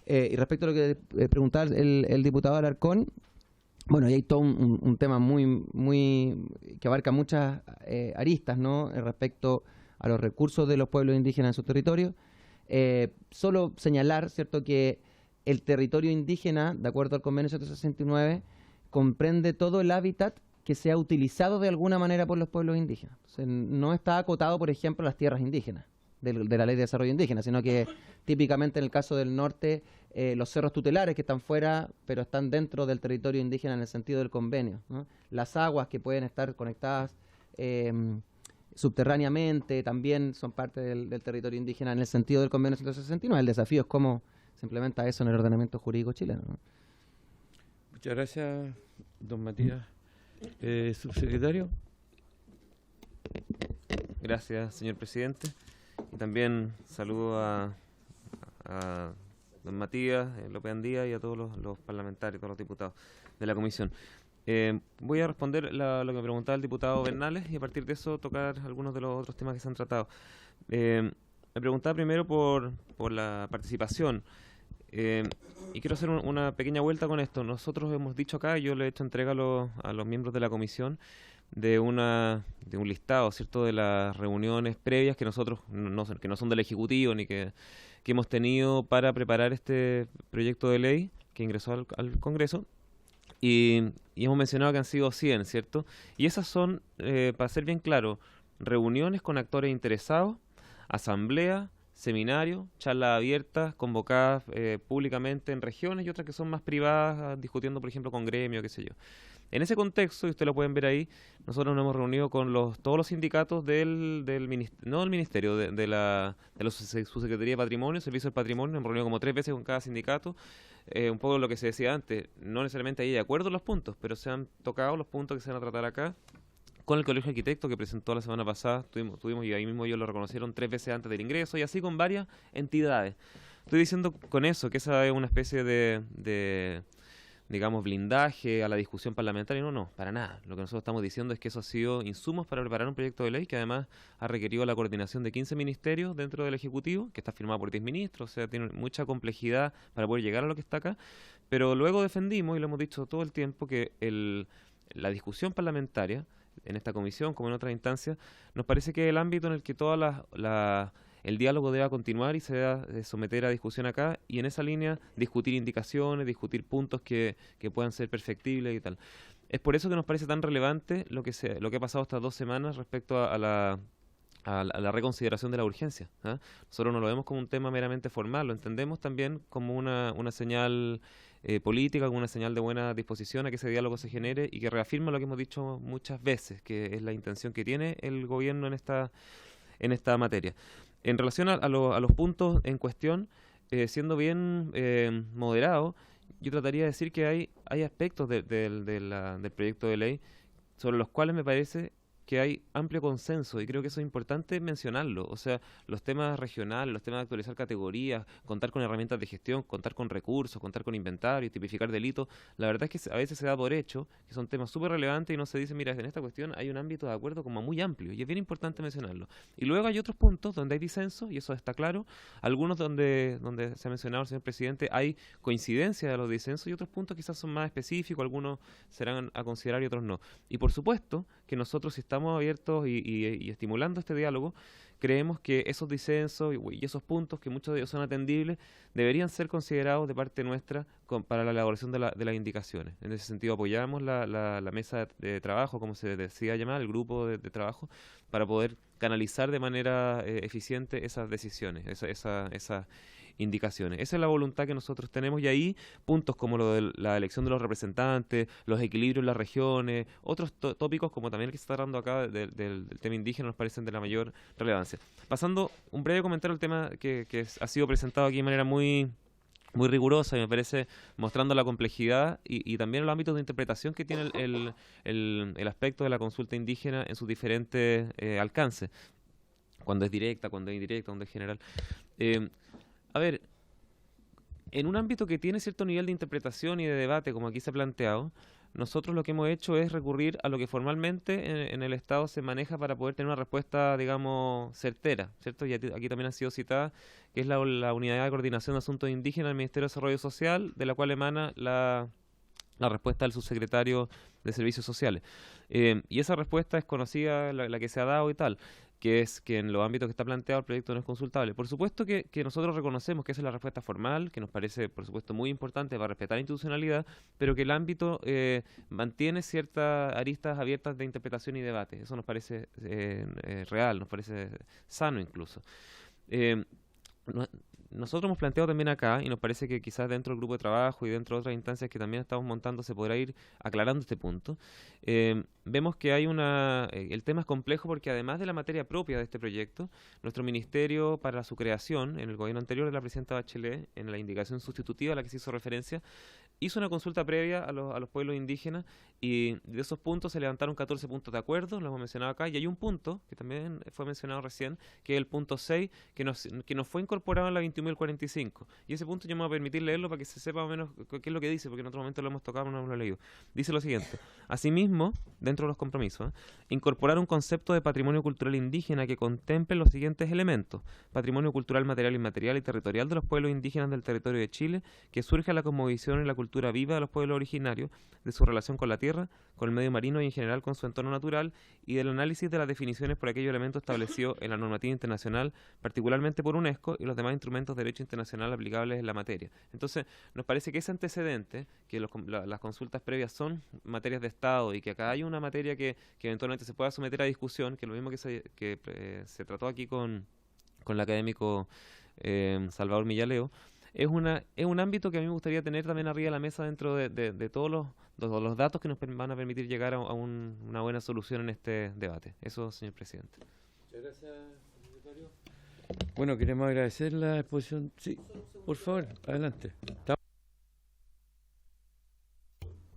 Y respecto a lo que preguntaba el diputado Alarcón, bueno, ahí hay todo un tema que abarca muchas aristas, ¿no? Respecto a los recursos de los pueblos indígenas en sus territorios. Solo señalar, ¿cierto?, que el territorio indígena, de acuerdo al convenio 169, comprende todo el hábitat que sea utilizado de alguna manera por los pueblos indígenas. Entonces, no está acotado, por ejemplo, a las tierras indígenas de la Ley de Desarrollo Indígena, sino que típicamente en el caso del norte, los cerros tutelares que están fuera, pero están dentro del territorio indígena en el sentido del convenio, ¿no? Las aguas que pueden estar conectadas subterráneamente también son parte del territorio indígena en el sentido del convenio 169. El desafío es cómo se implementa eso en el ordenamiento jurídico chileno, ¿no? Muchas gracias, don Matías. Subsecretario. Gracias, señor presidente. Y también saludo a don Matías López Andía y a todos los parlamentarios, todos los diputados de la comisión. Voy a responder lo que me preguntaba el diputado Bernales y a partir de eso tocar algunos de los otros temas que se han tratado. Me preguntaba primero por la participación. Y quiero hacer una pequeña vuelta con esto. Nosotros hemos dicho acá, yo le he hecho entrega a los miembros de la comisión de un listado, ¿cierto?, de las reuniones previas que nosotros que no son del Ejecutivo ni que hemos tenido para preparar este proyecto de ley que ingresó al Congreso. Y hemos mencionado que han sido 100, ¿cierto? Y esas son, para ser bien claro, reuniones con actores interesados, asamblea, seminarios, charlas abiertas, convocadas públicamente en regiones y otras que son más privadas, discutiendo, por ejemplo, con gremio, qué sé yo. En ese contexto, y ustedes lo pueden ver ahí, nosotros nos hemos reunido con todos los sindicatos no del ministerio, de la Subsecretaría de Patrimonio, Servicio del Patrimonio. Nos hemos reunido como 3 veces con cada sindicato. Un poco lo que se decía antes, no necesariamente hay de acuerdo en los puntos, pero se han tocado los puntos que se van a tratar acá. Con el Colegio de Arquitectos que presentó la semana pasada, tuvimos y ahí mismo ellos lo reconocieron 3 veces antes del ingreso, y así con varias entidades. Estoy diciendo con eso que esa es una especie de digamos, blindaje a la discusión parlamentaria. No, para nada. Lo que nosotros estamos diciendo es que eso ha sido insumos para preparar un proyecto de ley que además ha requerido la coordinación de 15 ministerios dentro del Ejecutivo, que está firmado por 10 ministros, o sea, tiene mucha complejidad para poder llegar a lo que está acá. Pero luego defendimos, y lo hemos dicho todo el tiempo, que la discusión parlamentaria, en esta comisión como en otras instancias, nos parece que es el ámbito en el que el diálogo deba continuar y se deba someter a discusión acá, y en esa línea discutir indicaciones, discutir puntos que puedan ser perfectibles y tal. Es por eso que nos parece tan relevante lo que ha pasado estas 2 semanas respecto a la reconsideración de la urgencia, ¿eh? Nosotros no lo vemos como un tema meramente formal, lo entendemos también como una señal política, como una señal de buena disposición a que ese diálogo se genere y que reafirma lo que hemos dicho muchas veces, que es la intención que tiene el gobierno en esta materia. En relación a los puntos en cuestión, siendo bien moderado, yo trataría de decir que hay aspectos del proyecto de ley sobre los cuales me parece que hay amplio consenso, y creo que eso es importante mencionarlo. O sea, los temas regionales, los temas de actualizar categorías, contar con herramientas de gestión, contar con recursos, contar con inventario, tipificar delitos, la verdad es que a veces se da por hecho que son temas súper relevantes y no se dice, mira, en esta cuestión hay un ámbito de acuerdo como muy amplio, y es bien importante mencionarlo. Y luego hay otros puntos donde hay disenso, y eso está claro, algunos donde se ha mencionado el señor presidente, hay coincidencia de los disensos, y otros puntos quizás son más específicos, algunos serán a considerar y otros no. Y por supuesto que nosotros, si estamos abiertos y estimulando este diálogo, creemos que esos disensos y esos puntos, que muchos de ellos son atendibles, deberían ser considerados de parte nuestra para la elaboración de las indicaciones. En ese sentido apoyamos la mesa de trabajo, como se decía llamar, el grupo de trabajo, para poder canalizar de manera eficiente esas decisiones, esas indicaciones. Esa es la voluntad que nosotros tenemos, y ahí puntos como lo de la elección de los representantes, los equilibrios en las regiones, otros tópicos como también el que se está dando acá del tema indígena nos parecen de la mayor relevancia. Pasando un breve comentario al tema que ha sido presentado aquí de manera muy rigurosa, y me parece mostrando la complejidad y también los ámbitos de interpretación que tiene el aspecto de la consulta indígena en sus diferentes alcances, cuando es directa, cuando es indirecta, cuando es general. A ver, en un ámbito que tiene cierto nivel de interpretación y de debate, como aquí se ha planteado, nosotros lo que hemos hecho es recurrir a lo que formalmente en el Estado se maneja para poder tener una respuesta, digamos, certera, ¿cierto? Y aquí también ha sido citada, que es la Unidad de Coordinación de Asuntos Indígenas del Ministerio de Desarrollo Social, de la cual emana la respuesta del subsecretario de Servicios Sociales. Y esa respuesta es conocida, la que se ha dado y tal, que es que en los ámbitos que está planteado el proyecto no es consultable. Por supuesto que nosotros reconocemos que esa es la respuesta formal, que nos parece, por supuesto, muy importante para respetar la institucionalidad, pero que el ámbito mantiene ciertas aristas abiertas de interpretación y debate. Eso nos parece real, nos parece sano incluso. Nosotros hemos planteado también acá, y nos parece que quizás dentro del grupo de trabajo y dentro de otras instancias que también estamos montando se podrá ir aclarando este punto. Vemos que hay el tema es complejo porque además de la materia propia de este proyecto, nuestro ministerio para su creación, en el gobierno anterior de la presidenta Bachelet, en la indicación sustitutiva a la que se hizo referencia, hizo una consulta previa a los pueblos indígenas, y de esos puntos se levantaron 14 puntos de acuerdo, lo hemos mencionado acá, y hay un punto que también fue mencionado recién, que es el punto 6, que nos fue incorporado en la 21.045. Y ese punto yo me voy a permitir leerlo para que se sepa más o menos qué es lo que dice, porque en otro momento lo hemos tocado, no lo he leído. Dice lo siguiente: asimismo, dentro de los compromisos, incorporar un concepto de patrimonio cultural indígena que contemple los siguientes elementos: patrimonio cultural material, inmaterial y territorial de los pueblos indígenas del territorio de Chile, que surge a la cosmovisión y la cultura viva de los pueblos originarios, de su relación con la tierra, con el medio marino y en general con su entorno natural, y del análisis de las definiciones por aquellos elementos establecidos en la normativa internacional, particularmente por UNESCO y los demás instrumentos de derecho internacional aplicables en la materia. Entonces, nos parece que ese antecedente, que las consultas previas son materias de Estado y que acá hay una materia que eventualmente se pueda someter a discusión, que es lo mismo que se trató aquí con el académico Salvador Millaleo, es un ámbito que a mí me gustaría tener también arriba de la mesa dentro de todos los datos que nos van a permitir llegar a una buena solución en este debate. Eso, señor presidente. Muchas gracias, secretario. Bueno, queremos agradecer la exposición. Sí, por favor, adelante.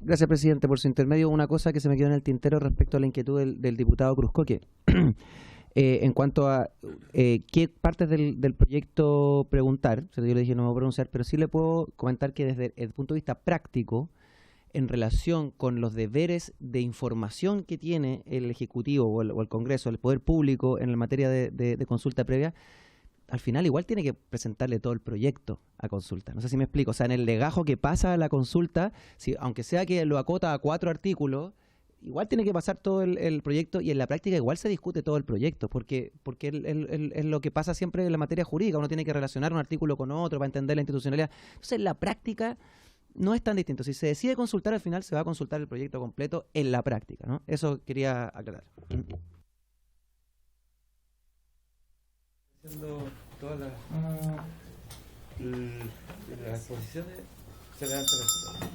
Gracias, presidente. Por su intermedio, una cosa que se me quedó en el tintero respecto a la inquietud del diputado Cruzcoque. En cuanto a qué partes del proyecto preguntar, yo le dije no me voy a pronunciar, pero sí le puedo comentar que desde el punto de vista práctico, en relación con los deberes de información que tiene el Ejecutivo o el Congreso, el Poder Público en la materia de consulta previa, al final igual tiene que presentarle todo el proyecto a consulta. No sé si me explico. O sea, en el legajo que pasa a la consulta, aunque sea que lo acota a 4 artículos, igual tiene que pasar todo el proyecto, y en la práctica igual se discute todo el proyecto, porque es lo que pasa siempre en la materia jurídica. Uno tiene que relacionar un artículo con otro para entender la institucionalidad. Entonces, en la práctica no es tan distinto. Si se decide consultar, al final se va a consultar el proyecto completo en la práctica, ¿no? Eso quería aclarar. Haciendo todas las exposiciones, se levantan las